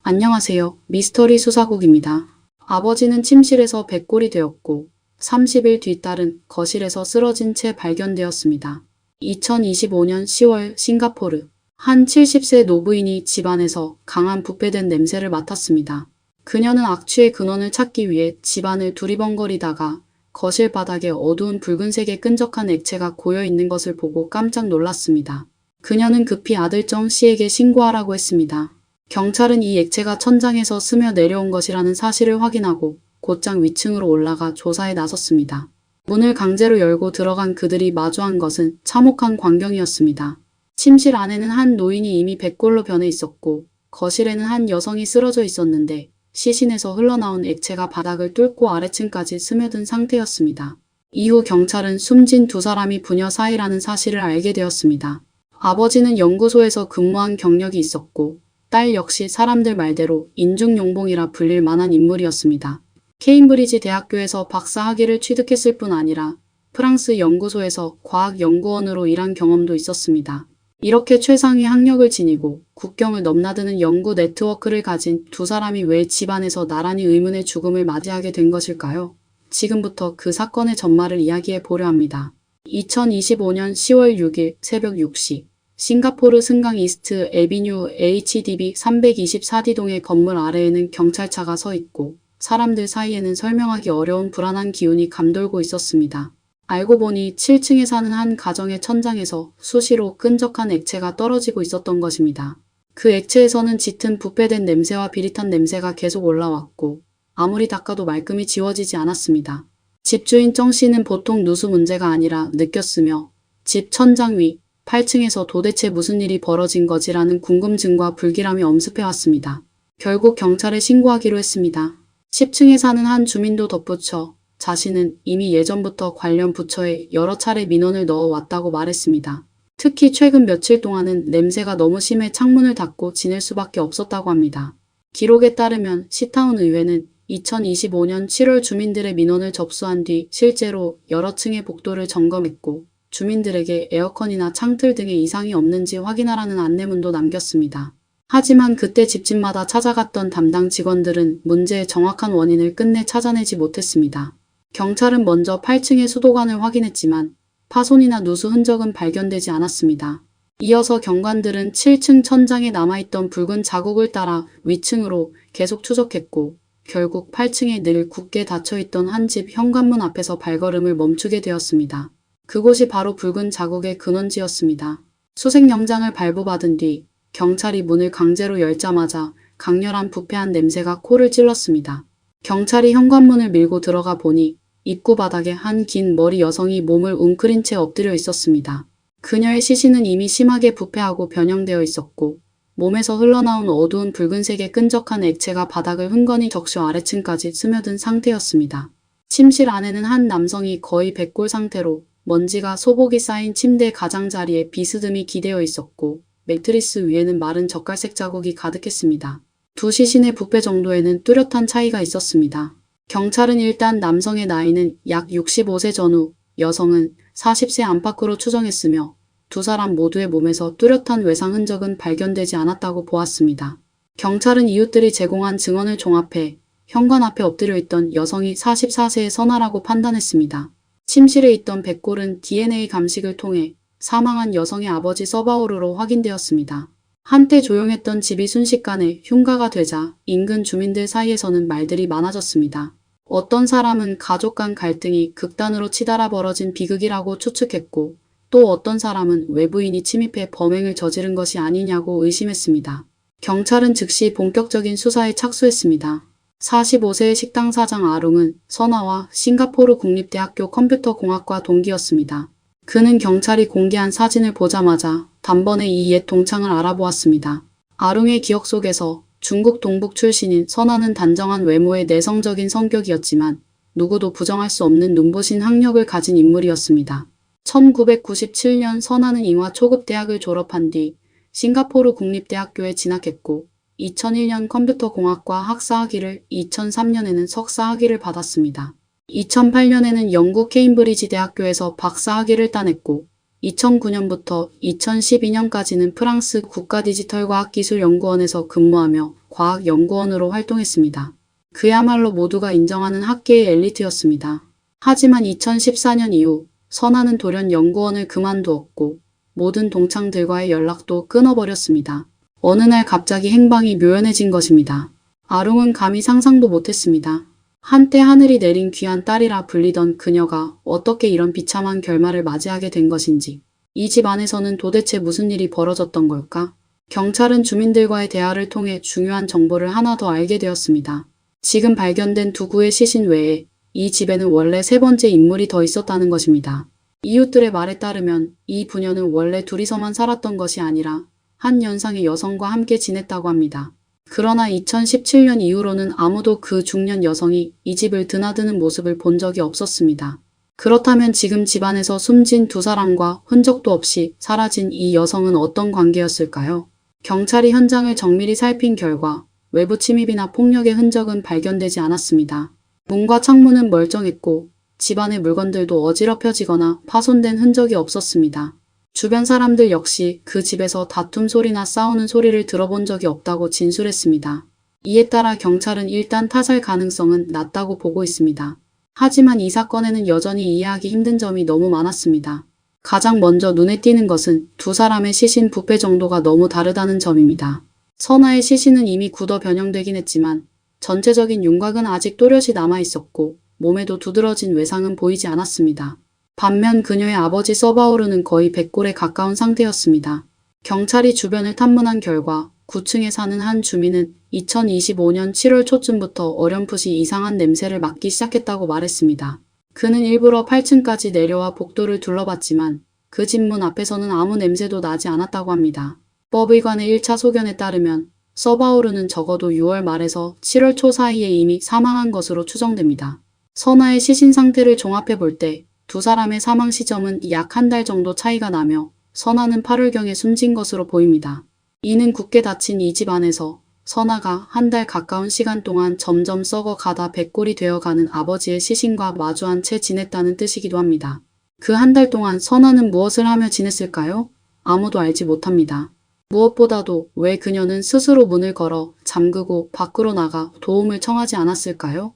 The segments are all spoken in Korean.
안녕하세요. 미스터리 수사국입니다. 아버지는 침실에서 백골이 되었고 30일 뒤 딸은 거실에서 쓰러진 채 발견되었습니다. 2025년 10월 싱가포르 한 70세 노부인이 집안에서 강한 부패된 냄새를 맡았습니다. 그녀는 악취의 근원을 찾기 위해 집안을 두리번거리다가 거실 바닥에 어두운 붉은색의 끈적한 액체가 고여 있는 것을 보고 깜짝 놀랐습니다. 그녀는 급히 아들 정 씨에게 신고하라고 했습니다. 경찰은 이 액체가 천장에서 스며 내려온 것이라는 사실을 확인하고 곧장 위층으로 올라가 조사에 나섰습니다. 문을 강제로 열고 들어간 그들이 마주한 것은 참혹한 광경이었습니다. 침실 안에는 한 노인이 이미 백골로 변해 있었고 거실에는 한 여성이 쓰러져 있었는데 시신에서 흘러나온 액체가 바닥을 뚫고 아래층까지 스며든 상태였습니다. 이후 경찰은 숨진 두 사람이 부녀 사이라는 사실을 알게 되었습니다. 아버지는 연구소에서 근무한 경력이 있었고 딸 역시 사람들 말대로 인중용봉이라 불릴 만한 인물이었습니다. 케임브리지 대학교에서 박사 학위를 취득했을 뿐 아니라 프랑스 연구소에서 과학연구원으로 일한 경험도 있었습니다. 이렇게 최상위 학력을 지니고 국경을 넘나드는 연구 네트워크를 가진 두 사람이 왜 집안에서 나란히 의문의 죽음을 맞이하게 된 것일까요? 지금부터 그 사건의 전말을 이야기해 보려 합니다. 2025년 10월 6일 새벽 6시 싱가포르 승강 이스트 에비뉴 HDB 324D동의 건물 아래에는 경찰차가 서 있고 사람들 사이에는 설명하기 어려운 불안한 기운이 감돌고 있었습니다. 알고 보니 7층에 사는 한 가정의 천장에서 수시로 끈적한 액체가 떨어지고 있었던 것입니다. 그 액체에서는 짙은 부패된 냄새와 비릿한 냄새가 계속 올라왔고 아무리 닦아도 말끔히 지워지지 않았습니다. 집주인 정 씨는 보통 누수 문제가 아니라 느꼈으며 집 천장 위 8층에서 도대체 무슨 일이 벌어진 거지라는 궁금증과 불길함이 엄습해왔습니다. 결국 경찰에 신고하기로 했습니다. 10층에 사는 한 주민도 덧붙여 자신은 이미 예전부터 관련 부처에 여러 차례 민원을 넣어왔다고 말했습니다. 특히 최근 며칠 동안은 냄새가 너무 심해 창문을 닫고 지낼 수밖에 없었다고 합니다. 기록에 따르면 시타운 의회는 2025년 7월 주민들의 민원을 접수한 뒤 실제로 여러 층의 복도를 점검했고 주민들에게 에어컨이나 창틀 등의 이상이 없는지 확인하라는 안내문도 남겼습니다. 하지만 그때 집집마다 찾아갔던 담당 직원들은 문제의 정확한 원인을 끝내 찾아내지 못했습니다. 경찰은 먼저 8층의 수도관을 확인했지만 파손이나 누수 흔적은 발견되지 않았습니다. 이어서 경관들은 7층 천장에 남아있던 붉은 자국을 따라 위층으로 계속 추적했고 결국 8층에 늘 굳게 닫혀있던 한 집 현관문 앞에서 발걸음을 멈추게 되었습니다. 그곳이 바로 붉은 자국의 근원지였습니다. 수색영장을 발부받은 뒤 경찰이 문을 강제로 열자마자 강렬한 부패한 냄새가 코를 찔렀습니다. 경찰이 현관문을 밀고 들어가 보니 입구 바닥에 한 긴 머리 여성이 몸을 웅크린 채 엎드려 있었습니다. 그녀의 시신은 이미 심하게 부패하고 변형되어 있었고 몸에서 흘러나온 어두운 붉은색의 끈적한 액체가 바닥을 흥건히 적셔 아래층까지 스며든 상태였습니다. 침실 안에는 한 남성이 거의 백골 상태로 먼지가 소복이 쌓인 침대 가장자리에 비스듬히 기대어 있었고 매트리스 위에는 마른 젓갈색 자국이 가득했습니다. 두 시신의 부패 정도에는 뚜렷한 차이가 있었습니다. 경찰은 일단 남성의 나이는 약 65세 전후, 여성은 40세 안팎으로 추정했으며 두 사람 모두의 몸에서 뚜렷한 외상 흔적은 발견되지 않았다고 보았습니다. 경찰은 이웃들이 제공한 증언을 종합해 현관 앞에 엎드려 있던 여성이 44세의 선아라고 판단했습니다. 침실에 있던 백골은 DNA 감식을 통해 사망한 여성의 아버지 서바오르로 확인되었습니다. 한때 조용했던 집이 순식간에 흉가가 되자 인근 주민들 사이에서는 말들이 많아졌습니다. 어떤 사람은 가족 간 갈등이 극단으로 치달아 벌어진 비극이라고 추측했고 또 어떤 사람은 외부인이 침입해 범행을 저지른 것이 아니냐고 의심했습니다. 경찰은 즉시 본격적인 수사에 착수했습니다. 45세의 식당 사장 아룽은 선아와 싱가포르 국립대학교 컴퓨터공학과 동기였습니다. 그는 경찰이 공개한 사진을 보자마자 단번에 이 옛 동창을 알아보았습니다. 아룽의 기억 속에서 중국 동북 출신인 선아는 단정한 외모의 내성적인 성격이었지만 누구도 부정할 수 없는 눈부신 학력을 가진 인물이었습니다. 1997년 선아는 잉화 초급대학을 졸업한 뒤 싱가포르 국립대학교에 진학했고 2001년 컴퓨터공학과 학사학위를 2003년에는 석사학위를 받았습니다. 2008년에는 영국 케임브리지 대학교에서 박사학위를 따냈고 2009년부터 2012년까지는 프랑스 국가디지털과학기술연구원에서 근무하며 과학연구원으로 활동했습니다. 그야말로 모두가 인정하는 학계의 엘리트였습니다. 하지만 2014년 이후 선아는 돌연 연구원을 그만두었고 모든 동창들과의 연락도 끊어버렸습니다. 어느 날 갑자기 행방이 묘연해진 것입니다. 아룽은 감히 상상도 못했습니다. 한때 하늘이 내린 귀한 딸이라 불리던 그녀가 어떻게 이런 비참한 결말을 맞이하게 된 것인지, 이 집 안에서는 도대체 무슨 일이 벌어졌던 걸까? 경찰은 주민들과의 대화를 통해 중요한 정보를 하나 더 알게 되었습니다. 지금 발견된 두 구의 시신 외에 이 집에는 원래 세 번째 인물이 더 있었다는 것입니다. 이웃들의 말에 따르면 이 부녀는 원래 둘이서만 살았던 것이 아니라 한 연상의 여성과 함께 지냈다고 합니다. 그러나 2017년 이후로는 아무도 그 중년 여성이 이 집을 드나드는 모습을 본 적이 없었습니다. 그렇다면 지금 집안에서 숨진 두 사람과 흔적도 없이 사라진 이 여성은 어떤 관계였을까요? 경찰이 현장을 정밀히 살핀 결과 외부 침입이나 폭력의 흔적은 발견되지 않았습니다. 문과 창문은 멀쩡했고 집안의 물건들도 어지럽혀지거나 파손된 흔적이 없었습니다. 주변 사람들 역시 그 집에서 다툼 소리나 싸우는 소리를 들어본 적이 없다고 진술했습니다. 이에 따라 경찰은 일단 타살 가능성은 낮다고 보고 있습니다. 하지만 이 사건에는 여전히 이해하기 힘든 점이 너무 많았습니다. 가장 먼저 눈에 띄는 것은 두 사람의 시신 부패 정도가 너무 다르다는 점입니다. 선아의 시신은 이미 굳어 변형되긴 했지만 전체적인 윤곽은 아직 또렷이 남아있었고 몸에도 두드러진 외상은 보이지 않았습니다. 반면 그녀의 아버지 서바오르는 거의 백골에 가까운 상태였습니다. 경찰이 주변을 탐문한 결과 9층에 사는 한 주민은 2025년 7월 초쯤부터 어렴풋이 이상한 냄새를 맡기 시작했다고 말했습니다. 그는 일부러 8층까지 내려와 복도를 둘러봤지만 그 집 문 앞에서는 아무 냄새도 나지 않았다고 합니다. 법의관의 1차 소견에 따르면 서바오르는 적어도 6월 말에서 7월 초 사이에 이미 사망한 것으로 추정됩니다. 선아의 시신 상태를 종합해 볼 때 두 사람의 사망 시점은 약 한 달 정도 차이가 나며 선아는 8월경에 숨진 것으로 보입니다. 이는 굳게 닫힌 이 집 안에서 선아가 한 달 가까운 시간 동안 점점 썩어가다 백골이 되어가는 아버지의 시신과 마주한 채 지냈다는 뜻이기도 합니다. 그 한 달 동안 선아는 무엇을 하며 지냈을까요? 아무도 알지 못합니다. 무엇보다도 왜 그녀는 스스로 문을 걸어 잠그고 밖으로 나가 도움을 청하지 않았을까요?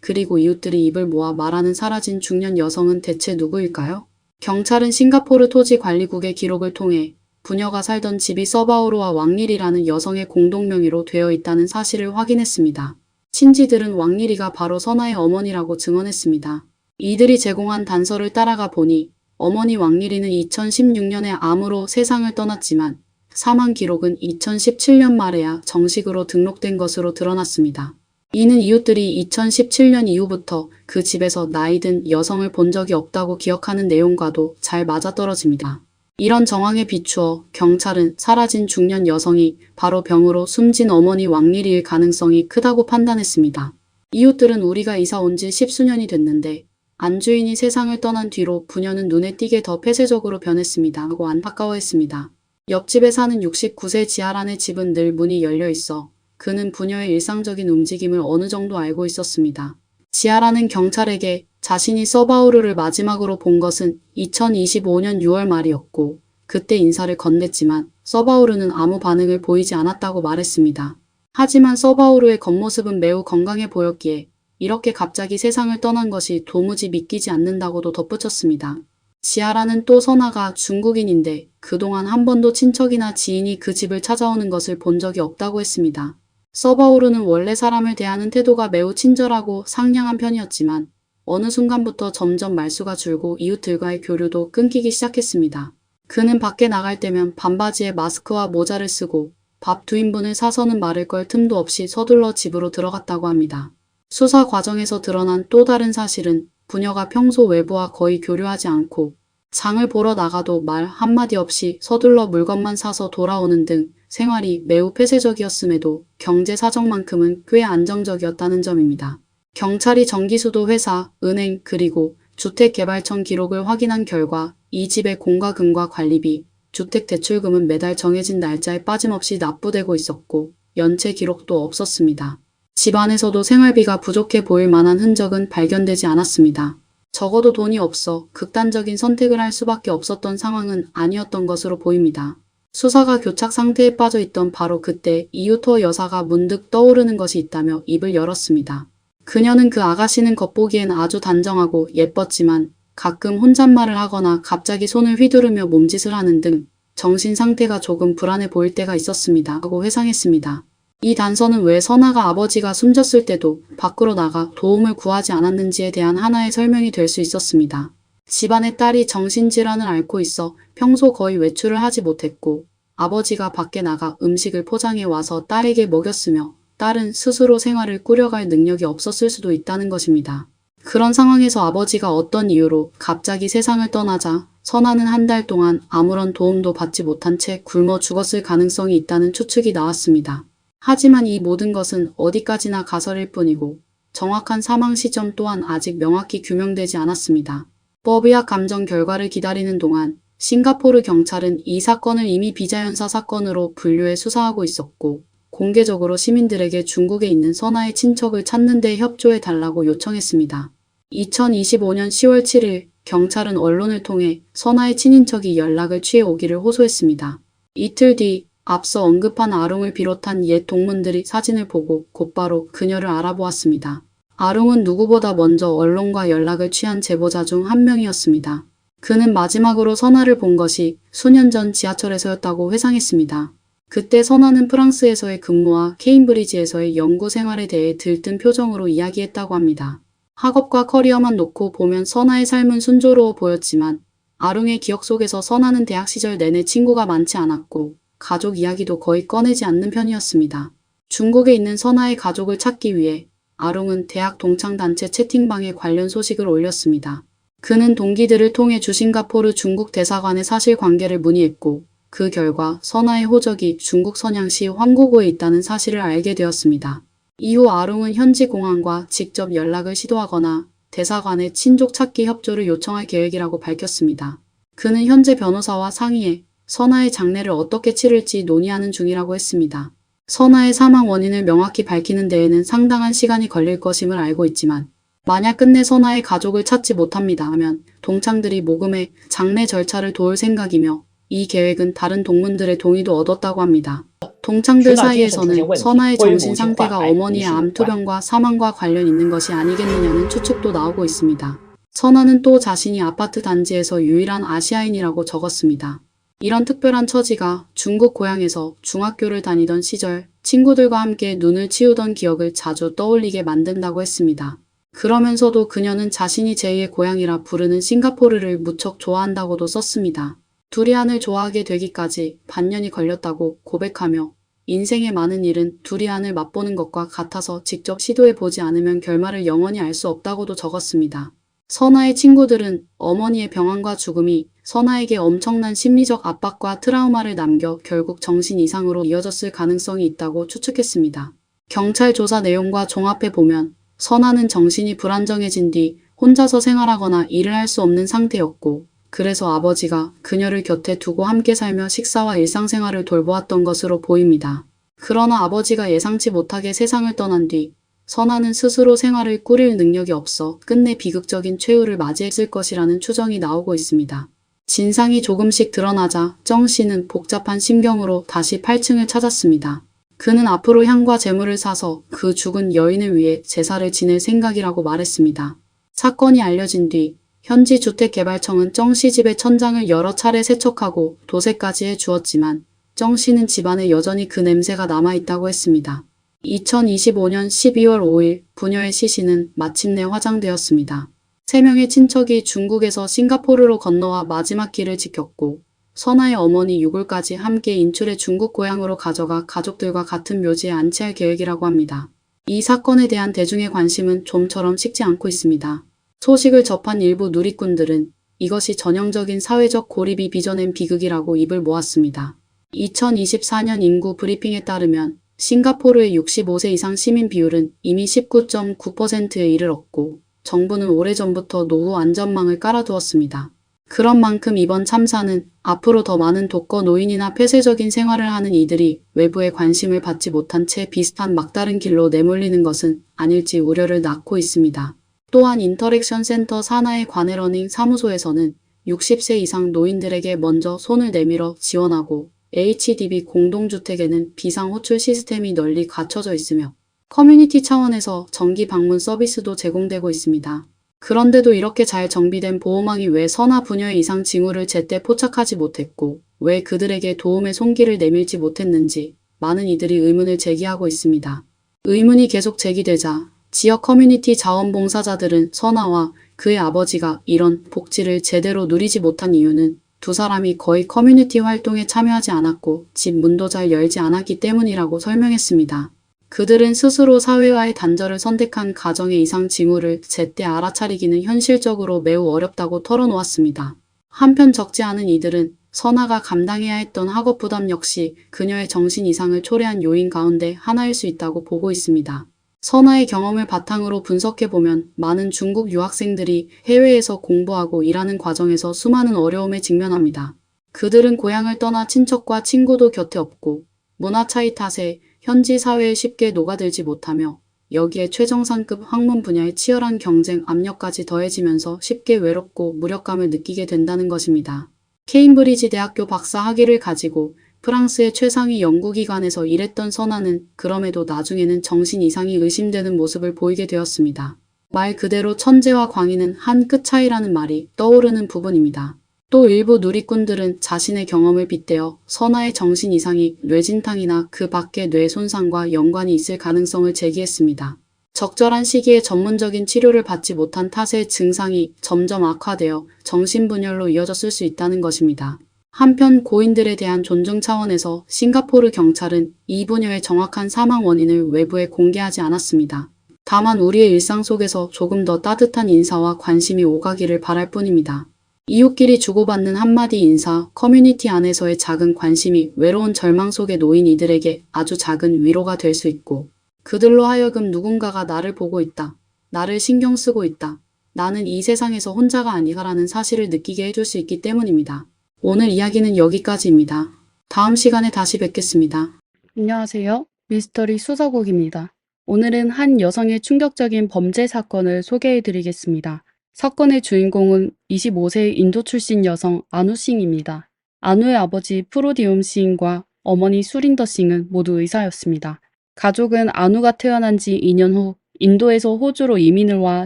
그리고 이웃들이 입을 모아 말하는 사라진 중년 여성은 대체 누구일까요? 경찰은 싱가포르 토지관리국의 기록을 통해 부녀가 살던 집이 서바오르와 왕리리라는 여성의 공동명의로 되어 있다는 사실을 확인했습니다. 친지들은 왕리리가 바로 선아의 어머니라고 증언했습니다. 이들이 제공한 단서를 따라가 보니 어머니 왕리리는 2016년에 암으로 세상을 떠났지만 사망 기록은 2017년 말에야 정식으로 등록된 것으로 드러났습니다. 이는 이웃들이 2017년 이후부터 그 집에서 나이든 여성을 본 적이 없다고 기억하는 내용과도 잘 맞아떨어집니다. 이런 정황에 비추어 경찰은 사라진 중년 여성이 바로 병으로 숨진 어머니 왕리리일 가능성이 크다고 판단했습니다. 이웃들은 우리가 이사 온 지 10수년이 됐는데 안주인이 세상을 떠난 뒤로 부녀는 눈에 띄게 더 폐쇄적으로 변했습니다 하고 안타까워했습니다. 옆집에 사는 69세 지아란의 집은 늘 문이 열려 있어 그는 부녀의 일상적인 움직임을 어느 정도 알고 있었습니다. 지아란은 경찰에게 자신이 서바오르를 마지막으로 본 것은 2025년 6월 말이었고 그때 인사를 건넸지만 서바오르는 아무 반응을 보이지 않았다고 말했습니다. 하지만 서바오르의 겉모습은 매우 건강해 보였기에 이렇게 갑자기 세상을 떠난 것이 도무지 믿기지 않는다고도 덧붙였습니다. 지아라는 또 선아가 중국인인데 그동안 한 번도 친척이나 지인이 그 집을 찾아오는 것을 본 적이 없다고 했습니다. 서바오르는 원래 사람을 대하는 태도가 매우 친절하고 상냥한 편이었지만 어느 순간부터 점점 말수가 줄고 이웃들과의 교류도 끊기기 시작했습니다. 그는 밖에 나갈 때면 반바지에 마스크와 모자를 쓰고 밥 2인분을 사서는 마를 걸 틈도 없이 서둘러 집으로 들어갔다고 합니다. 수사 과정에서 드러난 또 다른 사실은 부녀가 평소 외부와 거의 교류하지 않고 장을 보러 나가도 말 한마디 없이 서둘러 물건만 사서 돌아오는 등 생활이 매우 폐쇄적이었음에도 경제 사정만큼은 꽤 안정적이었다는 점입니다. 경찰이 전기수도 회사, 은행 그리고 주택개발청 기록을 확인한 결과 이 집의 공과금과 관리비, 주택대출금은 매달 정해진 날짜에 빠짐없이 납부되고 있었고 연체 기록도 없었습니다. 집 안에서도 생활비가 부족해 보일 만한 흔적은 발견되지 않았습니다. 적어도 돈이 없어 극단적인 선택을 할 수밖에 없었던 상황은 아니었던 것으로 보입니다. 수사가 교착 상태에 빠져 있던 바로 그때 이유토 여사가 문득 떠오르는 것이 있다며 입을 열었습니다. 그녀는 그 아가씨는 겉보기엔 아주 단정하고 예뻤지만 가끔 혼잣말을 하거나 갑자기 손을 휘두르며 몸짓을 하는 등 정신 상태가 조금 불안해 보일 때가 있었습니다. 하고 회상했습니다. 이 단서는 왜 선아가 아버지가 숨졌을 때도 밖으로 나가 도움을 구하지 않았는지에 대한 하나의 설명이 될 수 있었습니다. 집안의 딸이 정신질환을 앓고 있어 평소 거의 외출을 하지 못했고 아버지가 밖에 나가 음식을 포장해 와서 딸에게 먹였으며 딸은 스스로 생활을 꾸려갈 능력이 없었을 수도 있다는 것입니다. 그런 상황에서 아버지가 어떤 이유로 갑자기 세상을 떠나자 선아는 한 달 동안 아무런 도움도 받지 못한 채 굶어 죽었을 가능성이 있다는 추측이 나왔습니다. 하지만 이 모든 것은 어디까지나 가설일 뿐이고 정확한 사망 시점 또한 아직 명확히 규명되지 않았습니다. 법의학 감정 결과를 기다리는 동안 싱가포르 경찰은 이 사건을 이미 비자연사 사건으로 분류해 수사하고 있었고 공개적으로 시민들에게 중국에 있는 선아의 친척을 찾는 데 협조해 달라고 요청했습니다. 2025년 10월 7일 경찰은 언론을 통해 선아의 친인척이 연락을 취해 오기를 호소했습니다. 이틀 뒤 앞서 언급한 아룽을 비롯한 옛 동문들이 사진을 보고 곧바로 그녀를 알아보았습니다. 아룽은 누구보다 먼저 언론과 연락을 취한 제보자 중 한 명이었습니다. 그는 마지막으로 선아를 본 것이 수년 전 지하철에서였다고 회상했습니다. 그때 선아는 프랑스에서의 근무와 케임브리지에서의 연구 생활에 대해 들뜬 표정으로 이야기했다고 합니다. 학업과 커리어만 놓고 보면 선아의 삶은 순조로워 보였지만 아룽의 기억 속에서 선아는 대학 시절 내내 친구가 많지 않았고 가족 이야기도 거의 꺼내지 않는 편이었습니다. 중국에 있는 선아의 가족을 찾기 위해 아룽은 대학 동창단체 채팅방에 관련 소식을 올렸습니다. 그는 동기들을 통해 주싱가포르 중국 대사관의 사실관계를 문의했고 그 결과 선아의 호적이 중국 선양시 황구구에 있다는 사실을 알게 되었습니다. 이후 아룽은 현지 공항과 직접 연락을 시도하거나 대사관의 친족 찾기 협조를 요청할 계획이라고 밝혔습니다. 그는 현재 변호사와 상의해 선아의 장례를 어떻게 치를지 논의하는 중이라고 했습니다. 선아의 사망 원인을 명확히 밝히는 데에는 상당한 시간이 걸릴 것임을 알고 있지만 만약 끝내 선아의 가족을 찾지 못합니다 하면 동창들이 모금해 장례 절차를 도울 생각이며 이 계획은 다른 동문들의 동의도 얻었다고 합니다. 동창들 사이에서는 선아의 정신 상태가 어머니의 암투병과 사망과 관련 있는 것이 아니겠느냐는 추측도 나오고 있습니다. 선아는 또 자신이 아파트 단지에서 유일한 아시아인이라고 적었습니다. 이런 특별한 처지가 중국 고향에서 중학교를 다니던 시절 친구들과 함께 눈을 치우던 기억을 자주 떠올리게 만든다고 했습니다. 그러면서도 그녀는 자신이 제2의 고향이라 부르는 싱가포르를 무척 좋아한다고도 썼습니다. 두리안을 좋아하게 되기까지 반년이 걸렸다고 고백하며 인생의 많은 일은 두리안을 맛보는 것과 같아서 직접 시도해보지 않으면 결말을 영원히 알 수 없다고도 적었습니다. 선아의 친구들은 어머니의 병환과 죽음이 선아에게 엄청난 심리적 압박과 트라우마를 남겨 결국 정신 이상으로 이어졌을 가능성이 있다고 추측했습니다. 경찰 조사 내용과 종합해보면 선아는 정신이 불안정해진 뒤 혼자서 생활하거나 일을 할 수 없는 상태였고 그래서 아버지가 그녀를 곁에 두고 함께 살며 식사와 일상생활을 돌보았던 것으로 보입니다. 그러나 아버지가 예상치 못하게 세상을 떠난 뒤 선아는 스스로 생활을 꾸릴 능력이 없어 끝내 비극적인 최후를 맞이했을 것이라는 추정이 나오고 있습니다. 진상이 조금씩 드러나자 정 씨는 복잡한 심경으로 다시 8층을 찾았습니다. 그는 앞으로 향과 재물을 사서 그 죽은 여인을 위해 제사를 지낼 생각이라고 말했습니다. 사건이 알려진 뒤 현지 주택개발청은 정 씨 집의 천장을 여러 차례 세척하고 도색까지 해주었지만 정 씨는 집안에 여전히 그 냄새가 남아있다고 했습니다. 2025년 12월 5일 부녀의 시신은 마침내 화장되었습니다. 3명의 친척이 중국에서 싱가포르로 건너와 마지막 길을 지켰고 선아의 어머니 유골까지 함께 인출해 중국 고향으로 가져가 가족들과 같은 묘지에 안치할 계획이라고 합니다. 이 사건에 대한 대중의 관심은 좀처럼 식지 않고 있습니다. 소식을 접한 일부 누리꾼들은 이것이 전형적인 사회적 고립이 빚어낸 비극이라고 입을 모았습니다. 2024년 인구 브리핑에 따르면 싱가포르의 65세 이상 시민 비율은 이미 19.9%에 이르렀고 정부는 오래전부터 노후 안전망을 깔아두었습니다. 그런 만큼 이번 참사는 앞으로 더 많은 독거 노인이나 폐쇄적인 생활을 하는 이들이 외부의 관심을 받지 못한 채 비슷한 막다른 길로 내몰리는 것은 아닐지 우려를 낳고 있습니다. 또한 인터랙션 센터 산하의 관해러닝 사무소에서는 60세 이상 노인들에게 먼저 손을 내밀어 지원하고 HDB 공동주택에는 비상호출 시스템이 널리 갖춰져 있으며 커뮤니티 차원에서 정기 방문 서비스도 제공되고 있습니다. 그런데도 이렇게 잘 정비된 보호망이 왜 선화 부녀의 이상 징후를 제때 포착하지 못했고 왜 그들에게 도움의 손길을 내밀지 못했는지 많은 이들이 의문을 제기하고 있습니다. 의문이 계속 제기되자 지역 커뮤니티 자원봉사자들은 선아와 그의 아버지가 이런 복지를 제대로 누리지 못한 이유는 두 사람이 거의 커뮤니티 활동에 참여하지 않았고 집 문도 잘 열지 않았기 때문이라고 설명했습니다. 그들은 스스로 사회와의 단절을 선택한 가정의 이상 징후를 제때 알아차리기는 현실적으로 매우 어렵다고 털어놓았습니다. 한편 적지 않은 이들은 선아가 감당해야 했던 학업 부담 역시 그녀의 정신 이상을 초래한 요인 가운데 하나일 수 있다고 보고 있습니다. 선아의 경험을 바탕으로 분석해보면 많은 중국 유학생들이 해외에서 공부하고 일하는 과정에서 수많은 어려움에 직면합니다. 그들은 고향을 떠나 친척과 친구도 곁에 없고 문화 차이 탓에 현지 사회에 쉽게 녹아들지 못하며 여기에 최정상급 학문 분야의 치열한 경쟁 압력까지 더해지면서 쉽게 외롭고 무력감을 느끼게 된다는 것입니다. 케임브리지 대학교 박사 학위를 가지고 프랑스의 최상위 연구기관에서 일했던 선아는 그럼에도 나중에는 정신 이상이 의심되는 모습을 보이게 되었습니다. 말 그대로 천재와 광인은 한 끗 차이라는 말이 떠오르는 부분입니다. 또 일부 누리꾼들은 자신의 경험을 빗대어 선아의 정신 이상이 뇌진탕이나 그 밖의 뇌 손상과 연관이 있을 가능성을 제기했습니다. 적절한 시기에 전문적인 치료를 받지 못한 탓에 증상이 점점 악화되어 정신분열로 이어졌을 수 있다는 것입니다. 한편 고인들에 대한 존중 차원에서 싱가포르 경찰은 이 부녀의 정확한 사망 원인을 외부에 공개하지 않았습니다. 다만 우리의 일상 속에서 조금 더 따뜻한 인사와 관심이 오가기를 바랄 뿐입니다. 이웃끼리 주고받는 한마디 인사, 커뮤니티 안에서의 작은 관심이 외로운 절망 속에 놓인 이들에게 아주 작은 위로가 될 수 있고 그들로 하여금 누군가가 나를 보고 있다. 나를 신경 쓰고 있다. 나는 이 세상에서 혼자가 아니다라는 사실을 느끼게 해줄 수 있기 때문입니다. 오늘 이야기는 여기까지입니다. 다음 시간에 다시 뵙겠습니다. 안녕하세요. 미스터리 수사국입니다. 오늘은 한 여성의 충격적인 범죄 사건을 소개해 드리겠습니다. 사건의 주인공은 25세 인도 출신 여성 아누 싱입니다. 아누의 아버지 프로디움 싱과 어머니 수린더 싱은 모두 의사였습니다. 가족은 아누가 태어난 지 2년 후 인도에서 호주로 이민을 와